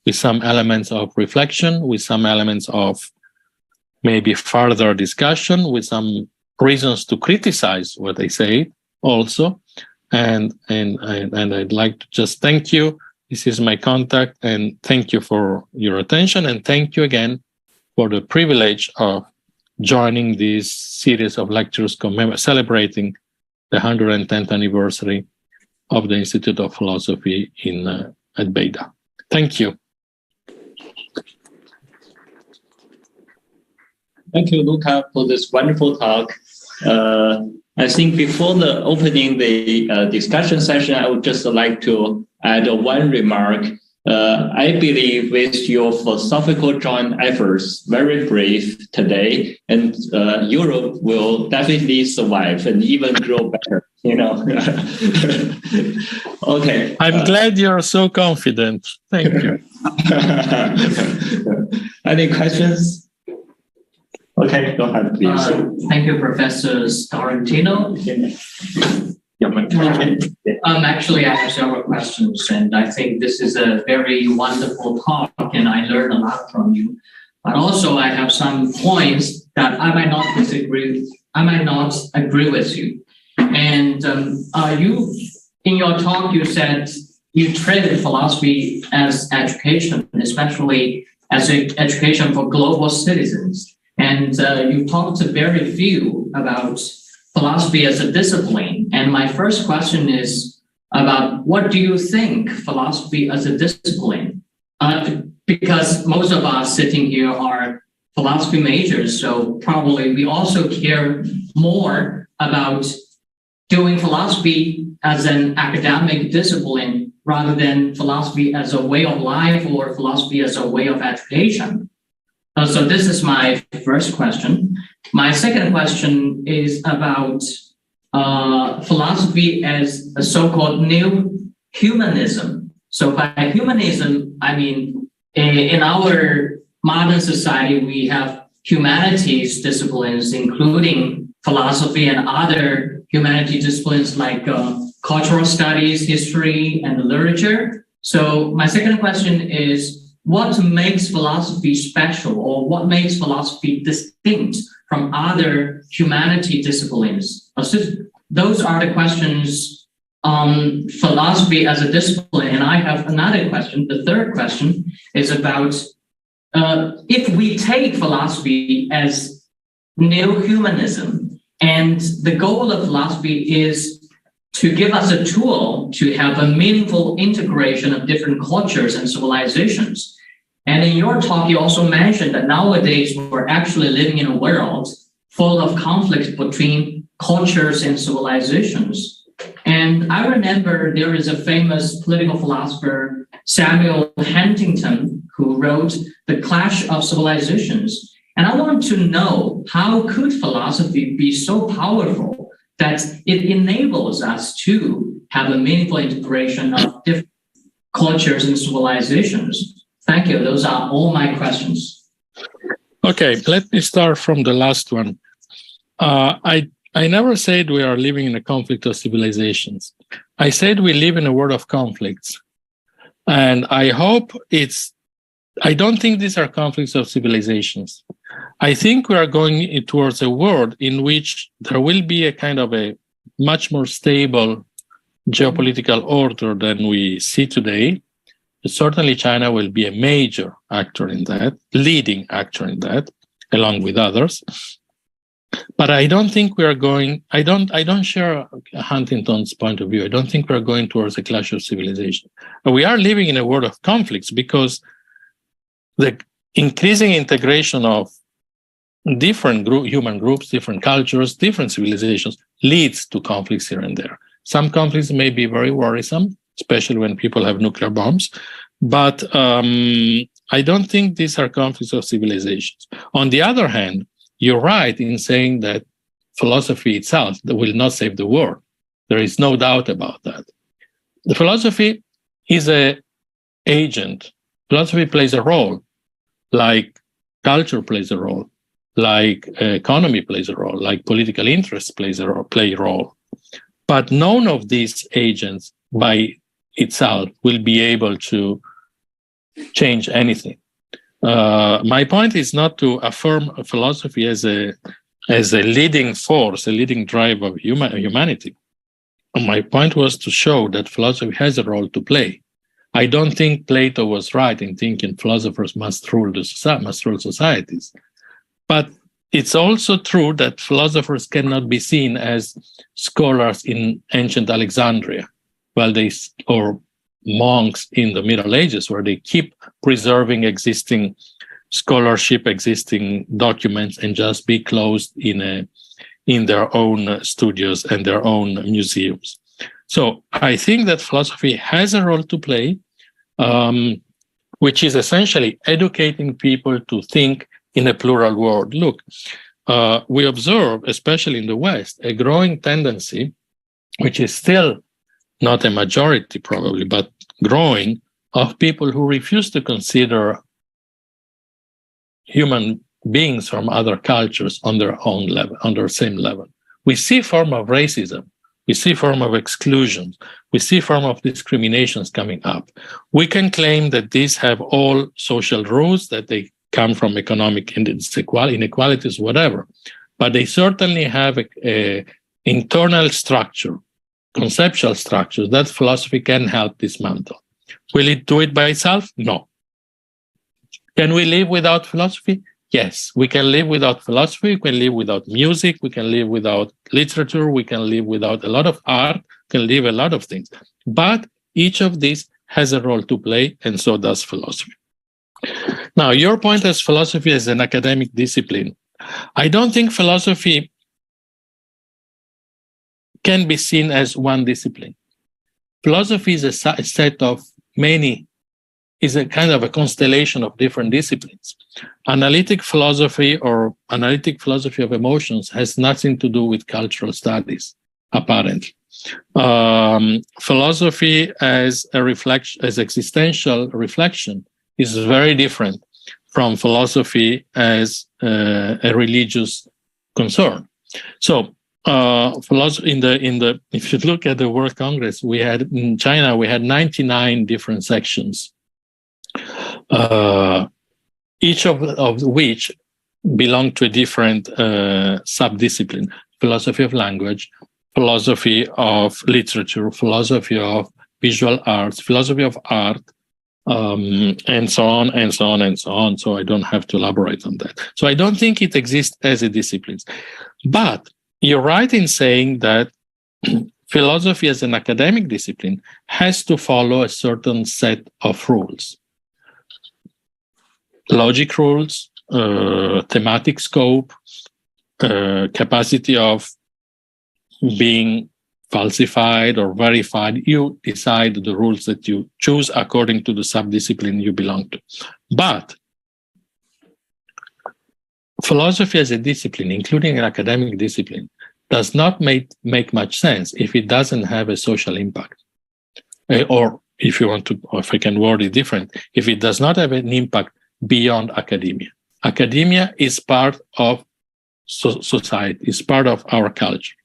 with some elements of reflection, with some elements of maybe further discussion, with some reasons to criticize what I say also. And I'd like to just thank you. This is my contact, and thank you for your attention. And thank you again for the privilege of joining this series of lectures celebrating the 110th anniversary of the Institute of Philosophy at Beta. Thank you. Thank you, Luca, for this wonderful talk. I think before the opening the discussion session, I would just like to add one remark. I believe with your philosophical joint efforts, very brave today, and Europe will definitely survive and even grow better. Okay. I'm glad you're so confident. Thank you. Any questions? Okay, go ahead, please. Thank you, Professor Scarantino. Actually, I have several questions, and I think this is a very wonderful talk, and I learned a lot from you. But also, I have some points that I might not disagree. I might not agree with you. And you, in your talk, you said you treated philosophy as education, especially as education for global citizens. And you talked very few about philosophy as a discipline. And my first question is about what do you think philosophy as a discipline? Because most of us sitting here are philosophy majors, so probably we also care more about doing philosophy as an academic discipline rather than philosophy as a way of life or philosophy as a way of education. So this is my first question. My second question is about philosophy as a so-called new humanism. So by humanism, I mean, in our modern society, we have humanities disciplines, including philosophy and other humanities disciplines like cultural studies, history, and literature. So my second question is, what makes philosophy special, or what makes philosophy distinct from other humanity disciplines? Those are the questions on philosophy as a discipline. And I have another question. The third question is about if we take philosophy as new humanism, and the goal of philosophy is to give us a tool to have a meaningful integration of different cultures and civilizations. And in your talk, you also mentioned that nowadays we're actually living in a world full of conflicts between cultures and civilizations. And I remember there is a famous political philosopher, Samuel Huntington, who wrote The Clash of Civilizations. And I want to know, how could philosophy be so powerful that it enables us to have a meaningful integration of different cultures and civilizations? Thank you. Those are all my questions. Okay, let me start from the last one. I never said we are living in a conflict of civilizations. I said we live in a world of conflicts. And I don't think these are conflicts of civilizations. I think we are going towards a world in which there will be a kind of a much more stable geopolitical order than we see today. Certainly, China will be a major actor in that, leading actor in that, along with others. But I don't think we are going. I don't share Huntington's point of view. I don't think we are going towards a clash of civilization. We are living in a world of conflicts because the increasing integration of different human groups, different cultures, different civilizations leads to conflicts here and there. Some conflicts may be very worrisome, especially when people have nuclear bombs. But I don't think these are conflicts of civilizations. On the other hand, you're right in saying that philosophy itself will not save the world. There is no doubt about that. The philosophy is an agent. Philosophy plays a role, like culture plays a role, like economy plays a role, like political interest play a role. But none of these agents by itself will be able to change anything. My point is not to affirm philosophy as a leading force, a leading drive of humanity. My point was to show that philosophy has a role to play. I don't think Plato was right in thinking philosophers must rule societies. But it's also true that philosophers cannot be seen as scholars in ancient Alexandria, or monks in the Middle Ages, where they keep preserving existing scholarship, existing documents, and just be closed in their own studios and their own museums. So I think that philosophy has a role to play, which is essentially educating people to think in a plural world. Look, we observe, especially in the West, a growing tendency, which is still not a majority probably, but growing, of people who refuse to consider human beings from other cultures on their own level, on their same level. We see form of racism. We see form of exclusion. We see form of discriminations coming up. We can claim that these have all social roots, that they come from economic inequalities, whatever. But they certainly have a internal structure, conceptual structures that philosophy can help dismantle. Will it do it by itself? No. Can we live without philosophy? Yes, we can live without philosophy, we can live without music, we can live without literature, we can live without a lot of art, we can live a lot of things. But each of these has a role to play, and so does philosophy. Now, your point as philosophy as an academic discipline. I don't think philosophy can be seen as one discipline. Philosophy is a set of is a kind of a constellation of different disciplines. Analytic philosophy or analytic philosophy of emotions has nothing to do with cultural studies, apparently. Philosophy as a reflection, as existential reflection, is very different from philosophy as a religious concern. So, philosophy if you look at the World Congress, in China we had 99 different sections, each of which belong to a different subdiscipline: philosophy of language, philosophy of literature, philosophy of visual arts, philosophy of art, and so on and so on and so on. So I don't have to elaborate on that. So I don't think it exists as a discipline. But you're right in saying that philosophy as an academic discipline has to follow a certain set of rules. Logic rules, thematic scope, capacity of being falsified or verified. You decide the rules that you choose according to the subdiscipline you belong to. But philosophy as a discipline, including an academic discipline, does not make much sense if it doesn't have a social impact. Or if you want to, or if I can word it different, if it does not have an impact beyond academia. Academia is part of society, is part of our culture.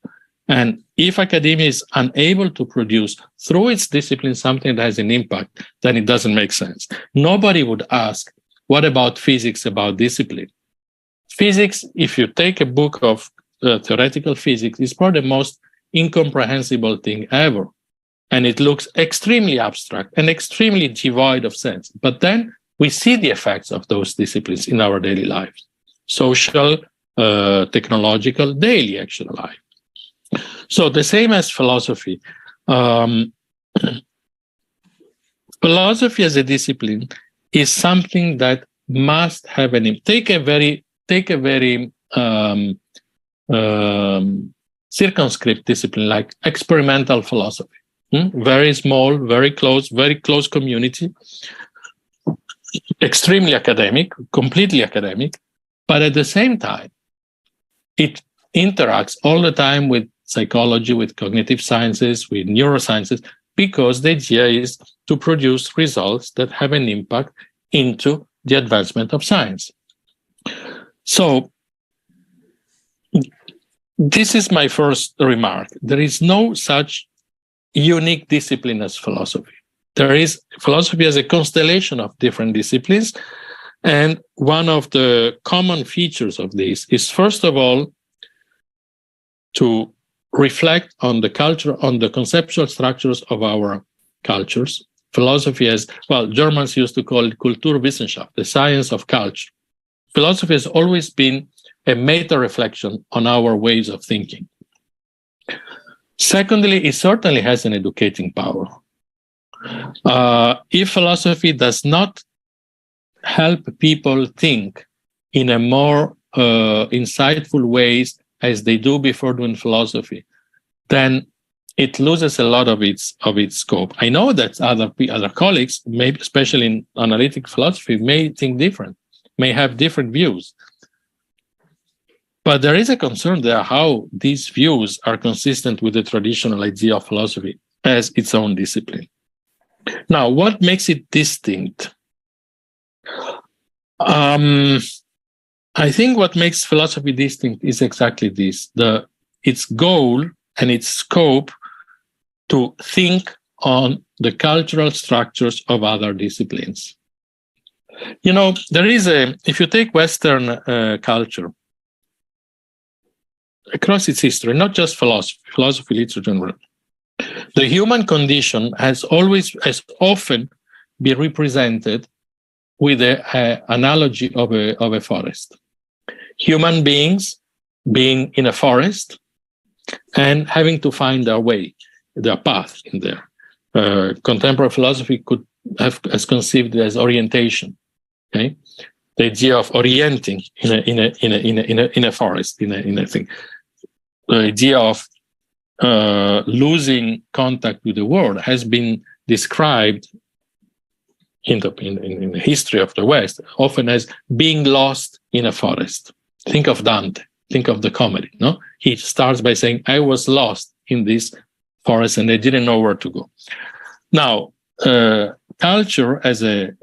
And if academia is unable to produce through its discipline something that has an impact, then it doesn't make sense. Nobody would ask, what about physics, about discipline? Physics, if you take a book of theoretical physics, is probably the most incomprehensible thing ever. And it looks extremely abstract and extremely devoid of sense. But then we see the effects of those disciplines in our daily lives. Social, technological, daily actual life. So the same as philosophy. Philosophy as a discipline is something that must have take a very circumscript discipline like experimental philosophy. Very small, very close community, extremely academic, completely academic, but at the same time, it interacts all the time with psychology, with cognitive sciences, with neurosciences, because the idea is to produce results that have an impact into the advancement of science. So this is my first remark. There is no such unique discipline as philosophy. There is philosophy as a constellation of different disciplines. And one of the common features of this is, first of all, to reflect on the culture, on the conceptual structures of our cultures. Philosophy as, well, Germans used to call it Kulturwissenschaft, the science of culture. Philosophy has always been a meta-reflection on our ways of thinking. Secondly, it certainly has an educating power. If philosophy does not help people think in a more insightful ways as they do before doing philosophy, then it loses a lot of its scope. I know that other colleagues, maybe especially in analytic philosophy, may think different, may have different views. But there is a concern there how these views are consistent with the traditional idea of philosophy as its own discipline. Now, what makes it distinct? I think what makes philosophy distinct is exactly this, its goal and its scope to think on the cultural structures of other disciplines. You know, there is if you take Western culture, across its history, not just philosophy, literature, and general, the human condition has often been represented with an analogy of a forest. Human beings being in a forest and having to find their way, their path in there. Contemporary philosophy has conceived it as orientation. Okay, the idea of orienting in a forest, in a thing. The idea of losing contact with the world has been described in the history of the West often as being lost in a forest. Think of Dante. Think of the comedy. No, he starts by saying, "I was lost in this forest and I didn't know where to go." Now, culture as a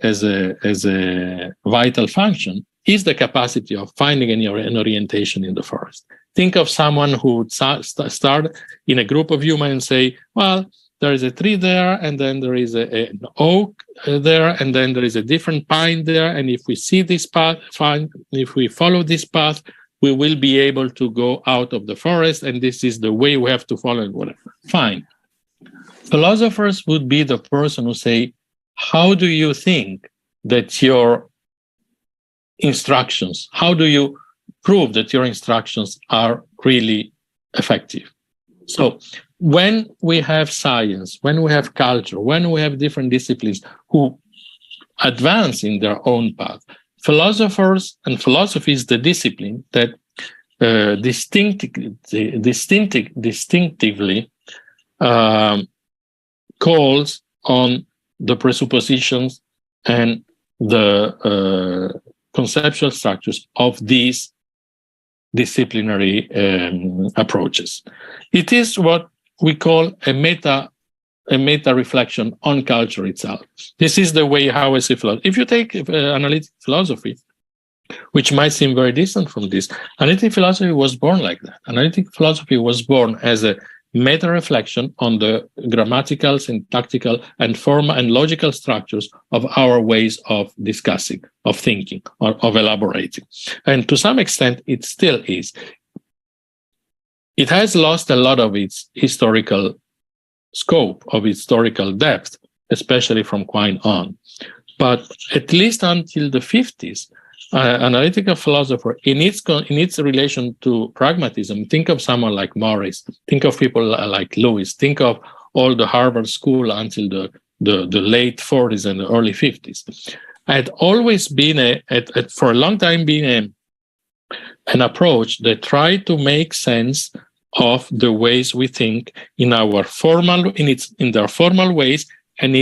vital function is the capacity of finding an orientation in the forest. Think of someone who would start in a group of humans and say, well, there is a tree there, and then there is an oak there, and then there is a different pine there. And if we see this path, if we follow this path, we will be able to go out of the forest, and this is the way we have to follow it, whatever. Fine. Philosophers would be the person who say, how do you think that your instructions, how do you prove that your instructions are really effective? So when we have science, when we have culture, when we have different disciplines who advance in their own path, philosophers and philosophy is the discipline that distinctively calls on the presuppositions and the conceptual structures of these disciplinary approaches. It is what we call a meta reflection on culture itself. This is the way how I see philosophy. If you take analytic philosophy, which might seem very distant from this, analytic philosophy was born like that. Analytic philosophy was born as a meta-reflection on the grammatical, syntactical, and formal and logical structures of our ways of discussing, of thinking, or of elaborating. And to some extent, it still is. It has lost a lot of its historical scope, of its historical depth, especially from Quine on. But at least until the 50s, analytical philosopher, in its relation to pragmatism, think of someone like Morris, think of people like Lewis, think of all the Harvard School until the late 40s and the early 50s. Had always been for a long time been an approach that tried to make sense of the ways we think in their formal ways and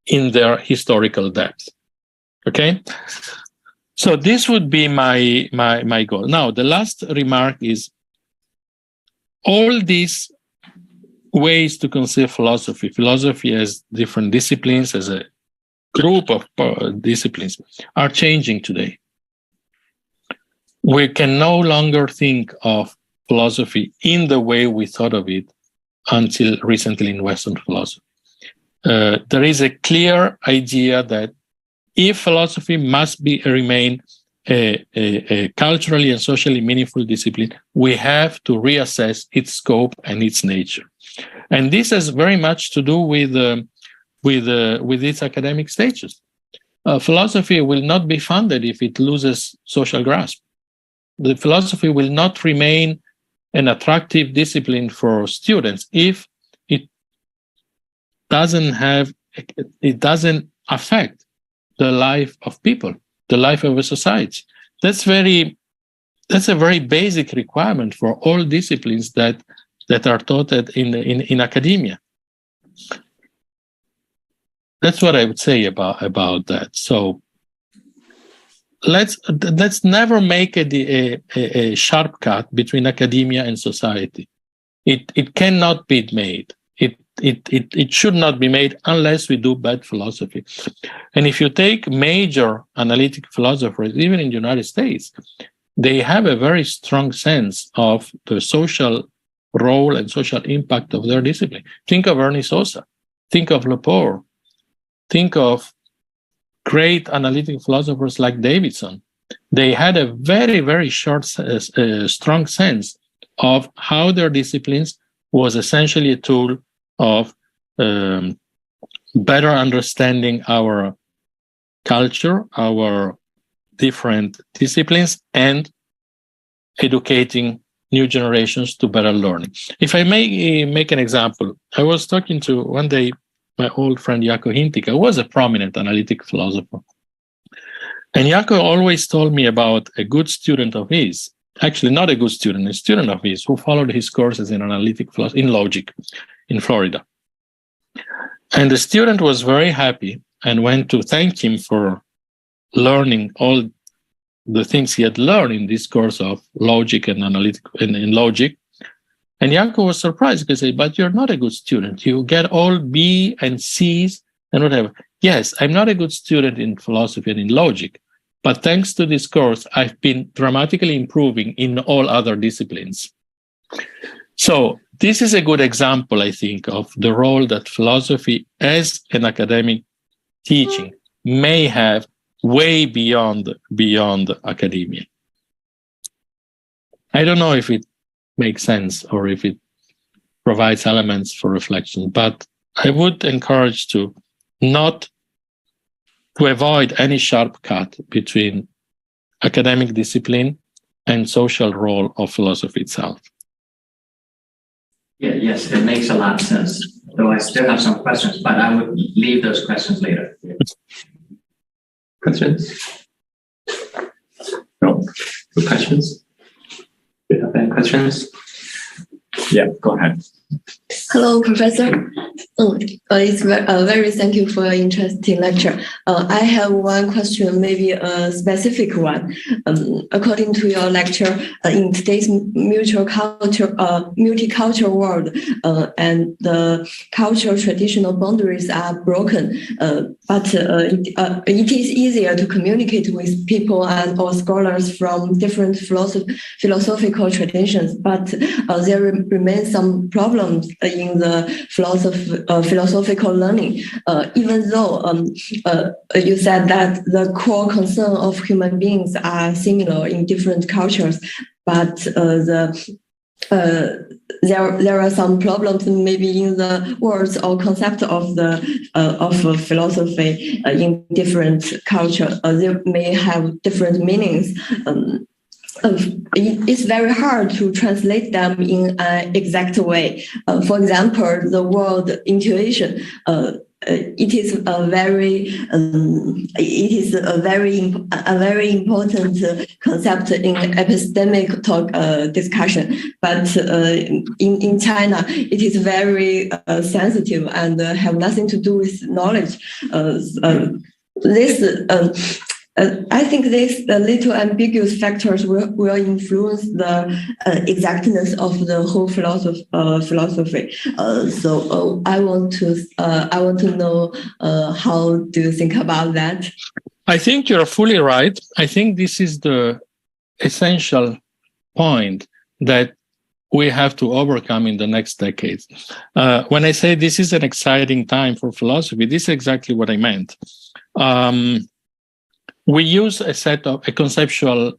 in their historical depth. Okay. So this would be my goal. Now, the last remark is all these ways to consider philosophy as different disciplines, as a group of disciplines, are changing today. We can no longer think of philosophy in the way we thought of it until recently in Western philosophy. There is a clear idea that if philosophy must remain a culturally and socially meaningful discipline, we have to reassess its scope and its nature. And this has very much to do with its academic status. Philosophy will not be funded if it loses social grasp. The philosophy will not remain an attractive discipline for students if it doesn't affect the life of people, the life of a society. That's a very basic requirement for all disciplines that are taught in academia. That's what I would say about that. So let's never make a sharp cut between academia and society. It cannot be made. It should not be made unless we do bad philosophy. And if you take major analytic philosophers, even in the United States, they have a very strong sense of the social role and social impact of their discipline. Think of Ernie Sosa. Think of Lepore. Think of great analytic philosophers like Davidson. They had a very, very strong sense of how their disciplines was essentially a tool of better understanding our culture, our different disciplines, and educating new generations to better learning. If I may make an example, I was talking to one day my old friend Jaakko Hintikka, who was a prominent analytic philosopher. And Jaakko always told me about a good student of his, actually not a good student, a student of his who followed his courses in analytic philosophy, in logic, in Florida. And the student was very happy and went to thank him for learning all the things he had learned in this course of logic and analytic in logic. And Jaakko was surprised because he said, but you're not a good student. You get all B and C's and whatever. Yes, I'm not a good student in philosophy and in logic, but thanks to this course, I've been dramatically improving in all other disciplines. So this is a good example, I think, of the role that philosophy as an academic teaching may have way beyond academia. I don't know if it makes sense or if it provides elements for reflection, but I would encourage to avoid any sharp cut between academic discipline and social role of philosophy itself. Yeah, yes, it makes a lot of sense. Though I still have some questions, but I would leave those questions later. Questions? No questions? Do you have any questions? Yeah, go ahead. Hello, Professor. It's very thank you for your interesting lecture. I have one question, maybe a specific one. According to your lecture, in today's multicultural world, and the cultural traditional boundaries are broken, but it is easier to communicate with people and or scholars from different philosophical traditions. But there remains some problems in the philosophical learning, even though you said that the core concern of human beings are similar in different cultures, but there are some problems maybe in the words or concept of the of philosophy in different cultures. They may have different meanings. It's very hard to translate them in an exact way. For example, the word intuition. It is a very important concept in epistemic discussion. But in China, it is very sensitive and have nothing to do with knowledge. I think these little ambiguous factors will influence the exactness of the whole philosophy. So I want to know how do you think about that? I think you're fully right. I think this is the essential point that we have to overcome in the next decades. When I say this is an exciting time for philosophy, this is exactly what I meant. We use a conceptual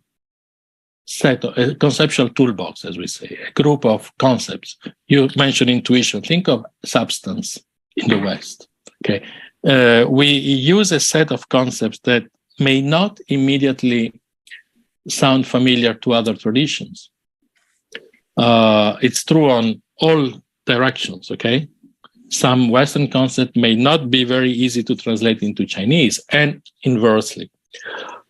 toolbox, as we say, a group of concepts. You mentioned intuition. Think of substance in the West. Okay, we use a set of concepts that may not immediately sound familiar to other traditions. It's true on all directions. Okay. Some Western concepts may not be very easy to translate into Chinese, and inversely.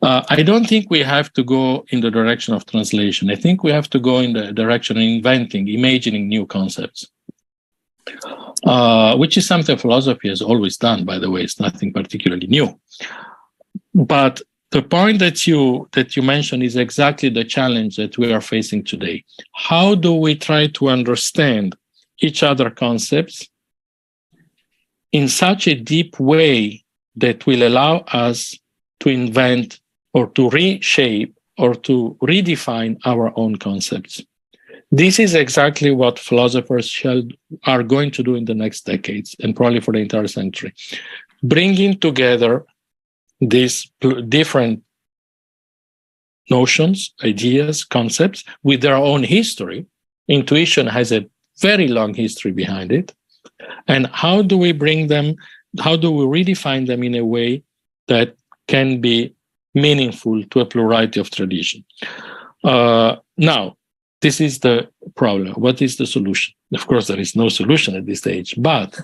I don't think we have to go in the direction of translation. I think we have to go in the direction of inventing, imagining new concepts, which is something philosophy has always done, by the way. It's nothing particularly new. But the point that you mentioned is exactly the challenge that we are facing today. How do we try to understand each other's concepts in such a deep way that will allow us to invent or to reshape or to redefine our own concepts? This is exactly what philosophers are going to do in the next decades and probably for the entire century. Bringing together these different notions, ideas, concepts with their own history. Intuition has a very long history behind it. And how do we bring them, how do we redefine them in a way that can be meaningful to a plurality of tradition? Now, this is the problem. What is the solution? Of course, there is no solution at this stage, but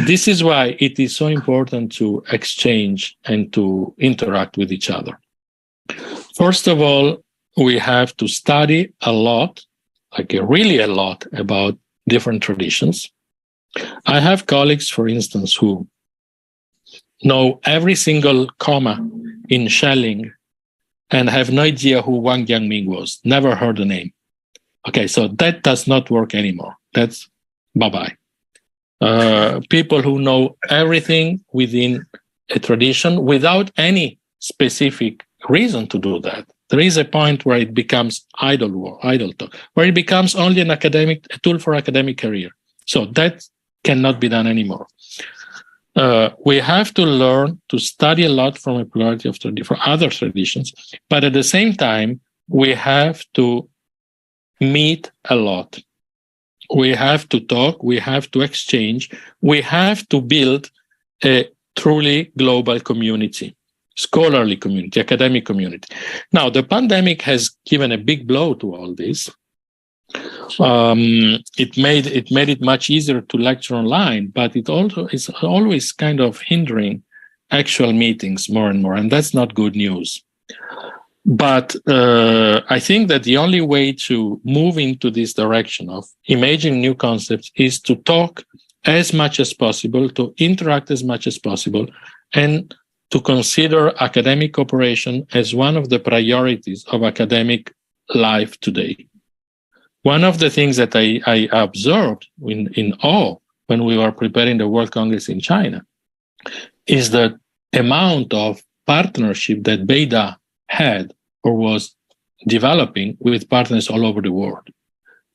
this is why it is so important to exchange and to interact with each other. First of all, we have to study a lot, really a lot, about different traditions. I have colleagues, for instance, who know every single comma in Schelling and have no idea who Wang Yangming was, never heard the name. Okay, so that does not work anymore. That's bye-bye. People who know everything within a tradition without any specific reason to do that. There is a point where it becomes idle talk, where it becomes only a tool for academic career. So that cannot be done anymore. We have to learn to study a lot from a plurality of other traditions, but at the same time, we have to meet a lot. We have to talk, we have to exchange, we have to build a truly global community, scholarly community, academic community. Now, the pandemic has given a big blow to all this. It made it much easier to lecture online, but it also is always kind of hindering actual meetings more and more, and that's not good news. But I think that the only way to move into this direction of imagining new concepts is to talk as much as possible, to interact as much as possible, and to consider academic cooperation as one of the priorities of academic life today. One of the things that I observed in awe when we were preparing the World Congress in China is the amount of partnership that BEDA had or was developing with partners all over the world.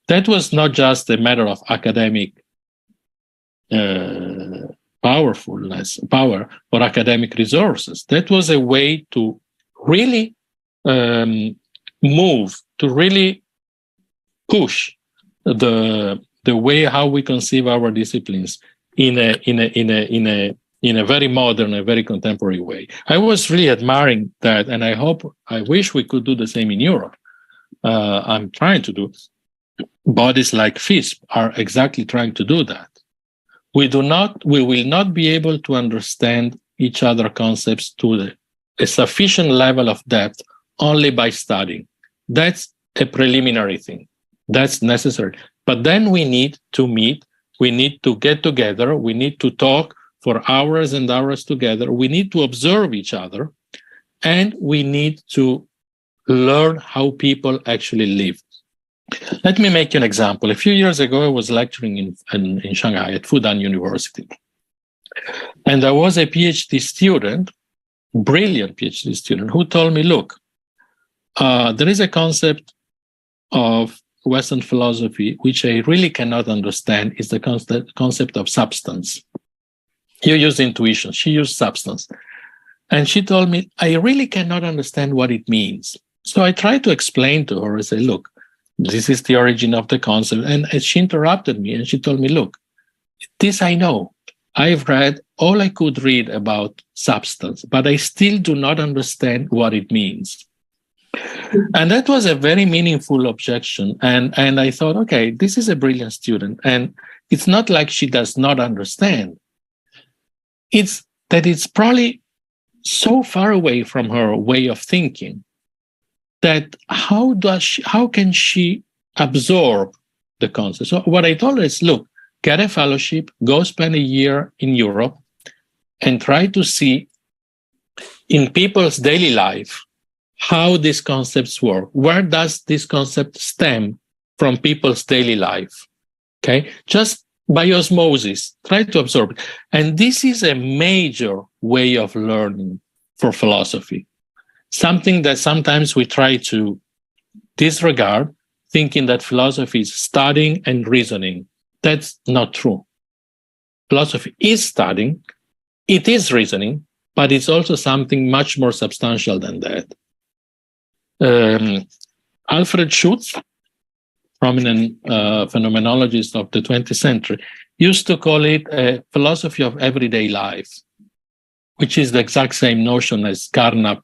That was not just a matter of academic power or academic resources. That was a way to really move, to really push the way how we conceive our disciplines in a very modern, a very contemporary way. I was really admiring that, and I wish we could do the same in Europe. I'm trying to do. Bodies like FISP are exactly trying to do that. We will not be able to understand each other concepts to a sufficient level of depth only by studying. That's a preliminary thing. That's necessary. But then we need to meet, we need to get together, we need to talk for hours and hours together, we need to observe each other, and we need to learn how people actually live. Let me make you an example. A few years ago, I was lecturing in Shanghai at Fudan University. And there was a PhD student, brilliant PhD student, who told me, look, there is a concept of Western philosophy which I really cannot understand, is the concept of substance. You use intuition, she used substance. And she told me, I really cannot understand what it means. So I tried to explain to her, I said, look, this is the origin of the concept. And she interrupted me and she told me, look, this I know. I've read all I could read about substance, but I still do not understand what it means. And that was a very meaningful objection. And I thought, okay, this is a brilliant student. And it's not like she does not understand. It's that it's probably so far away from her way of thinking that how can she absorb the concept? So what I told her is, look, get a fellowship, go spend a year in Europe, and try to see in people's daily life how these concepts work. Where does this concept stem from people's daily life? Okay, just by osmosis, try to absorb it. And this is a major way of learning for philosophy. Something that sometimes we try to disregard, thinking that philosophy is studying and reasoning. That's not true. Philosophy is studying, it is reasoning, but it's also something much more substantial than that. Alfred Schutz, prominent phenomenologist of the 20th century, used to call it a philosophy of everyday life, which is the exact same notion as Carnap,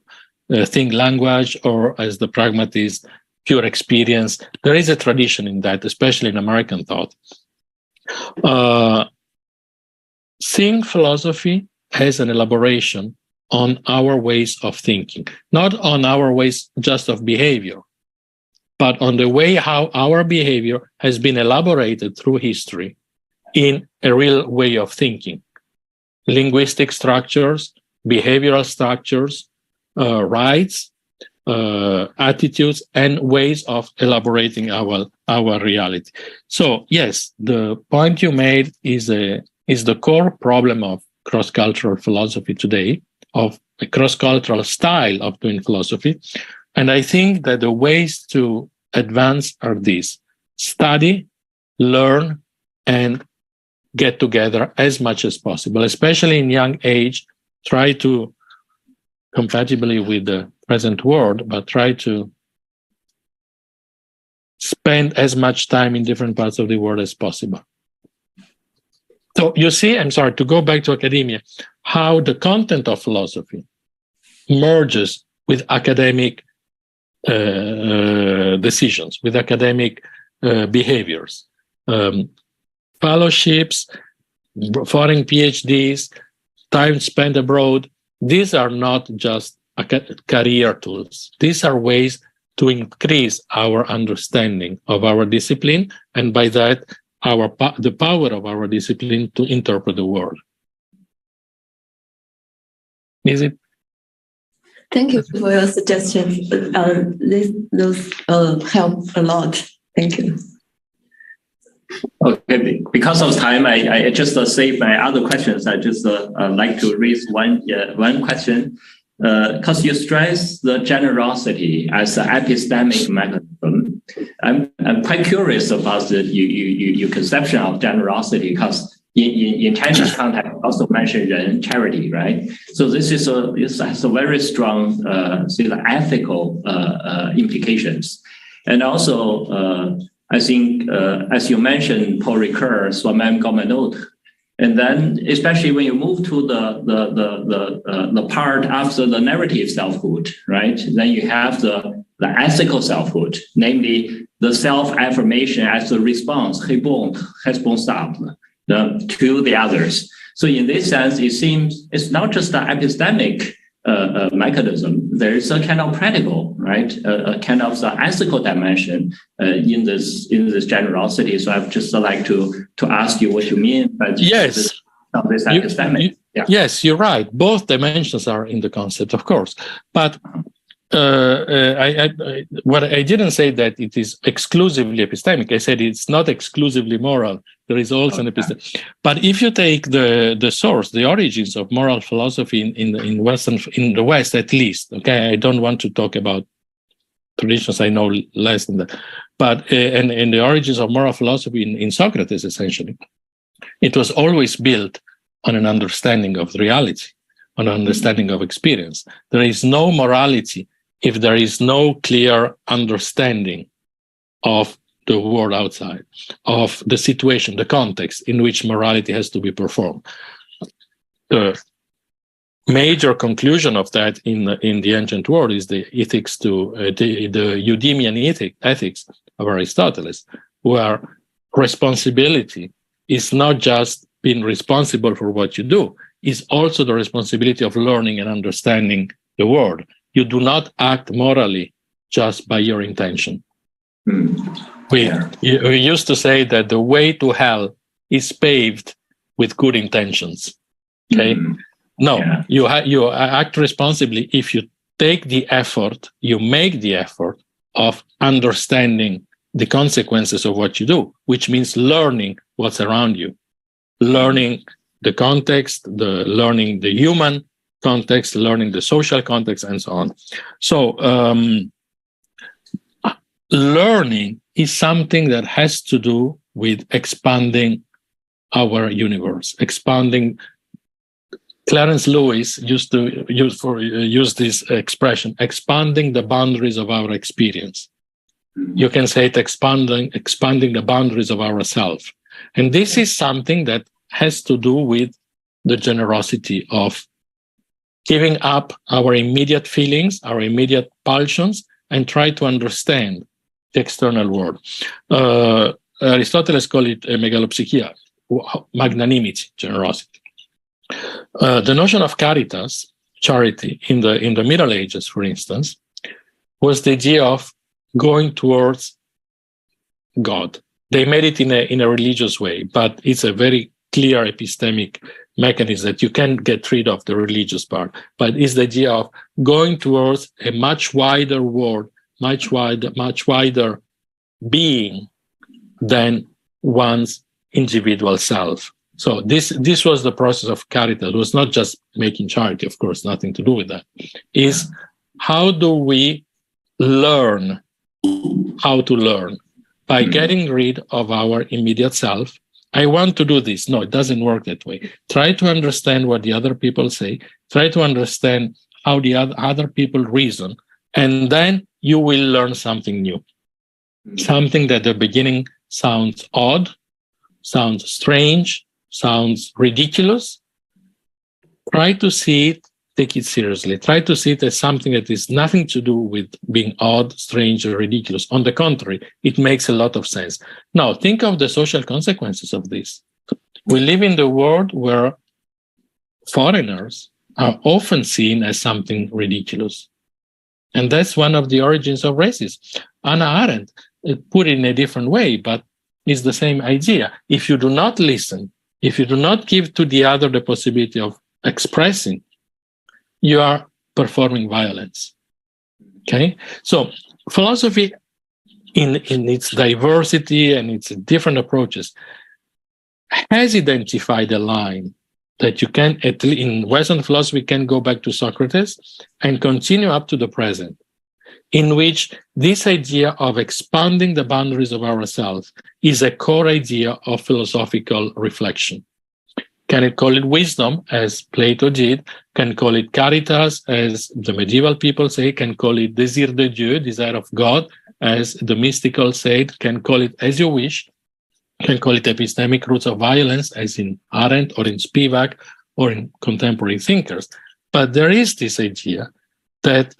think language, or as the pragmatist, pure experience. There is a tradition in that, especially in American thought. Seeing philosophy as an elaboration on our ways of thinking, not on our ways just of behavior, but on the way how our behavior has been elaborated through history in a real way of thinking. Linguistic structures, behavioral structures, rights, attitudes, and ways of elaborating our reality. So yes, the point you made is the core problem of cross-cultural philosophy today, of a cross-cultural style of doing philosophy. And I think that the ways to advance are these: study, learn, and get together as much as possible, especially in young age. Try to, compatibly with the present world, but try to spend as much time in different parts of the world as possible. So you see, I'm sorry, to go back to academia, how the content of philosophy merges with academic decisions, with academic behaviors. Fellowships, foreign PhDs, time spent abroad, these are not just career tools. These are ways to increase our understanding of our discipline, and by that, the power of our discipline to interpret the world. Is it? Thank you for your suggestions. Those help a lot. Thank you. Okay, because of time, I just save my other questions. I just like to raise one question. Because you stress the generosity as an epistemic mechanism, I'm quite curious about your conception of generosity, because in Chinese context, you also mentioned charity, right? So this has a very strong ethical implications. And also, I think, as you mentioned, Paul Ricoeur, soi-même comme un autre. And then, especially when you move to the part after the narrative selfhood, right? Then you have the ethical selfhood, namely the self-affirmation as a response, responsable, to the others. So in this sense, it seems it's not just an epistemic mechanism. There is a kind of practical, right? A kind of the ethical dimension in this generosity. So I'd just like to ask you what you mean by this epistemic. Yes, you're right. Both dimensions are in the concept, of course. But what I didn't say that it is exclusively epistemic. I said it's not exclusively moral. There is also an epistemic. But if you take the source, the origins of moral philosophy in the West at least, okay, I don't want to talk about traditions. I know less than that. But and the origins of moral philosophy in Socrates, essentially, it was always built on an understanding of reality, on an understanding of experience. There is no morality if there is no clear understanding of the world outside, of the situation, the context in which morality has to be performed. The major conclusion of that in the ancient world is the ethics the Eudemian ethics of Aristotle, where responsibility is not just being responsible for what you do, is also the responsibility of learning and understanding the world. You do not act morally just by your intention. We used to say that the way to hell is paved with good intentions. Okay? No, you act responsibly if you take the effort, you make the effort of understanding the consequences of what you do, which means learning what's around you, learning the context, learning the human context, learning the social context, and so on. So learning is something that has to do with expanding our universe, expanding. Clarence Lewis used to use this expression, expanding the boundaries of our experience. You can say it expanding the boundaries of ourselves. And this is something that has to do with the generosity of giving up our immediate feelings, our immediate pulsions, and try to understand the external world. Aristotle called it megalopsychia, magnanimity, generosity. The notion of caritas, charity, in the Middle Ages, for instance, was the idea of going towards God. They made it in a religious way, but it's a very clear epistemic mechanism that you can't get rid of the religious part. But it's the idea of going towards a much wider world, much wider being than one's individual self. So this was the process of caritas. It was not just making charity, of course, nothing to do with that. Is how do we learn how to learn? By getting rid of our immediate self. I want to do this. No, it doesn't work that way. Try to understand what the other people say. Try to understand how the other people reason. And then you will learn something new. Something that at the beginning sounds odd, sounds strange, sounds ridiculous. Try to see it take it seriously. Try to see it as something that is nothing to do with being odd, strange, or ridiculous. On the contrary, it makes a lot of sense. Now, think of the social consequences of this. We live in the world where foreigners are often seen as something ridiculous. And that's one of the origins of racism. Hannah Arendt put it in a different way, but it's the same idea. If you do not listen, if you do not give to the other the possibility of expressing, you are performing violence. Okay? So philosophy in its diversity and its different approaches has identified a line that you can, at least in Western philosophy, can go back to Socrates and continue up to the present, in which this idea of expanding the boundaries of ourselves is a core idea of philosophical reflection. Can it call it wisdom, as Plato did? Can call it caritas, as the medieval people say? Can call it désir de Dieu, desire of God, as the mystical said? Can call it as you wish? Can call it epistemic roots of violence, as in Arendt or in Spivak or in contemporary thinkers. But there is this idea that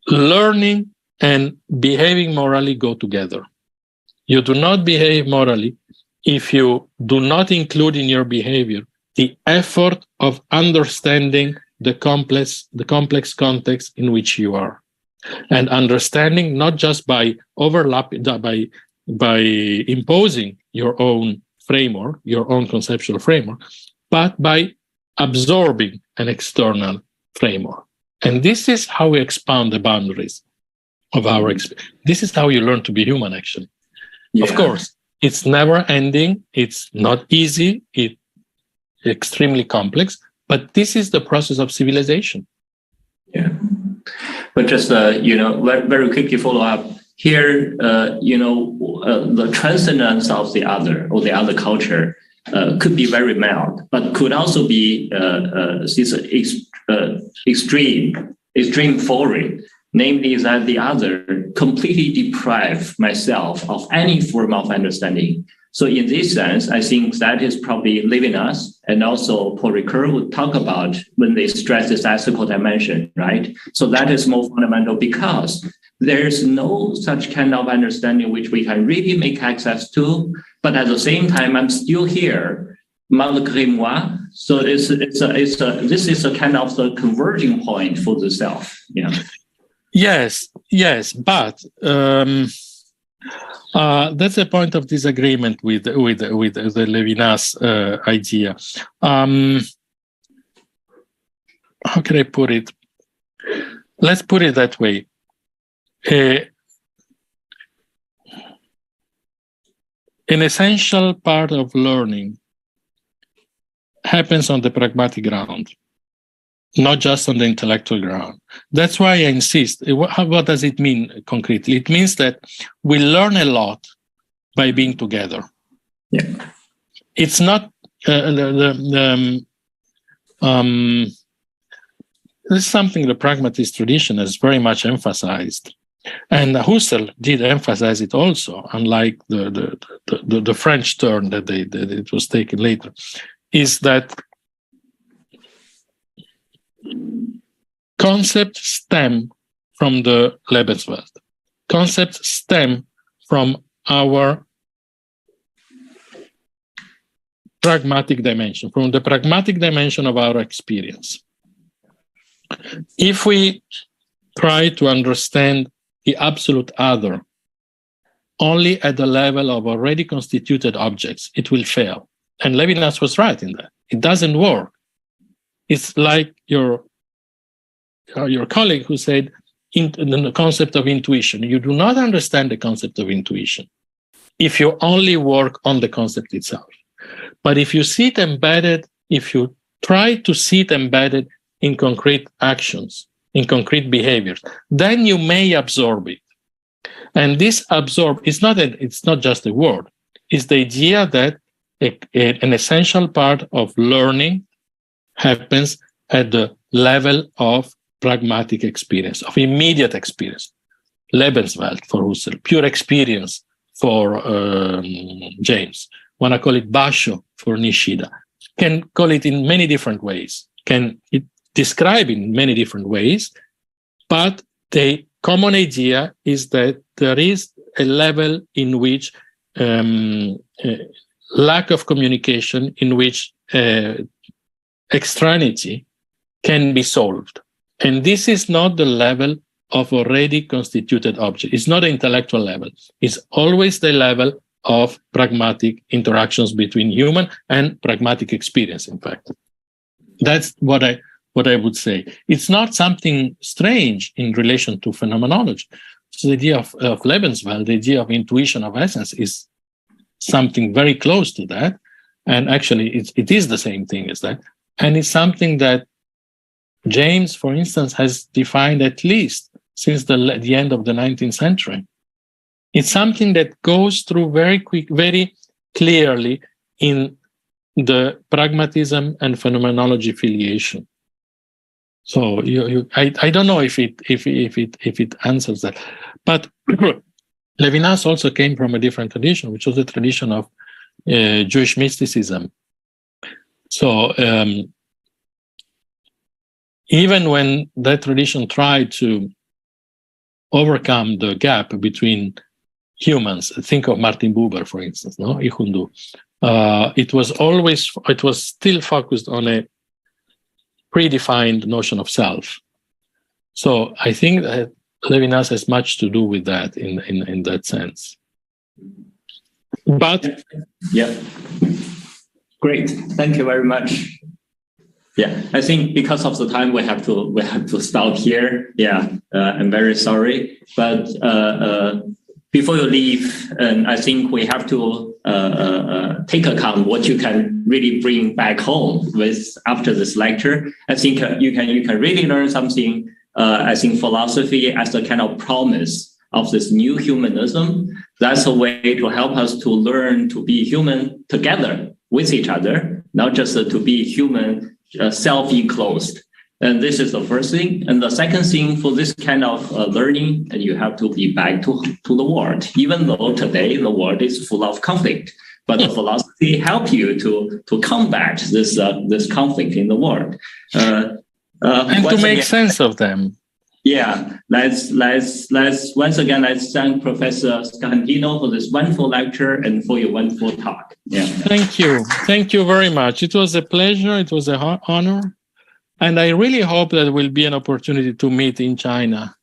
learning and behaving morally go together. You do not behave morally if you do not include in your behavior the effort of understanding the complex context in which you are, and understanding not just by overlapping, by imposing your own framework, your own conceptual framework, but by absorbing an external framework. And this is how we expand the boundaries of our experience. This is how you learn to be human, actually. Yeah. Of course, it's never ending. It's not easy. It's extremely complex, but this is the process of civilization. Yeah. But just, very quickly follow up here, the transcendence of the other or the other culture could be very mild, but could also be extreme foreign. Namely, that the other completely deprive myself of any form of understanding. So in this sense, I think that is probably living us. And also Paul Ricoeur would talk about when they stress this ethical dimension, right? So that is more fundamental because there's no such kind of understanding which we can really make access to. But at the same time, I'm still here, malgré moi. So this is a kind of the converging point for the self. Yeah. Yes, but that's a point of disagreement with the Levinas idea. How can I put it? Let's put it that way. An essential part of learning happens on the pragmatic ground, not just on the intellectual ground. That's why I insist. What does it mean concretely? It means that we learn a lot by being together. Yeah. It's not this is something the pragmatist tradition has very much emphasized, and Husserl did emphasize it also. Unlike the French turn that it was taken later, is that concepts stem from the Lebenswelt. Concepts stem from our pragmatic dimension, from the pragmatic dimension of our experience. If we try to understand the absolute other only at the level of already constituted objects, it will fail. And Levinas was right in that. It doesn't work. It's like your colleague who said the concept of intuition. You do not understand the concept of intuition if you only work on the concept itself. But if you see it embedded, if you try to see it embedded in concrete actions, in concrete behaviors, then you may absorb it. And this absorb it's not just a word. It's the idea that an essential part of learning happens at the level of pragmatic experience, of immediate experience. Lebenswelt for Husserl, pure experience for James. Want to call it Basho for Nishida. Can call it in many different ways. can describe in many different ways, but the common idea is that there is a level in which lack of communication, in which extraneity can be solved. And this is not the level of already constituted object. It's not an intellectual level. It's always the level of pragmatic interactions between human and pragmatic experience, in fact. That's what I would say. It's not something strange in relation to phenomenology. So the idea of Lebenswelt, the idea of intuition of essence, is something very close to that. And actually, it is the same thing as that. And it's something that James, for instance, has defined at least since the end of the 19th century. It's something that goes through very clearly in the pragmatism and phenomenology filiation. So I don't know if it answers that, but Levinas also came from a different tradition, which was the tradition of Jewish mysticism. So even when that tradition tried to overcome the gap between humans, think of Martin Buber, for instance, no? Ich und du. It was still focused on a predefined notion of self. So I think that Levinas has much to do with that in that sense. But yeah, great. Thank you very much. Yeah, I think because of the time we have to stop here. Yeah, I'm very sorry, but before you leave, I think we have to take account what you can really bring back home with after this lecture. I think you can really learn something. I think philosophy as a kind of promise of this new humanism. That's a way to help us to learn to be human together with each other, not just to be human self-enclosed. And this is the first thing. And the second thing, for this kind of learning, and you have to be back to the world, even though today the world is full of conflict. But the philosophy help you to combat this conflict in the world. And to make sense of them. Yeah, let's once again, let's thank Professor Scarantino for this wonderful lecture and for your wonderful talk. Yeah. Thank you very much. It was a pleasure. It was an honor. And I really hope that there will be an opportunity to meet in China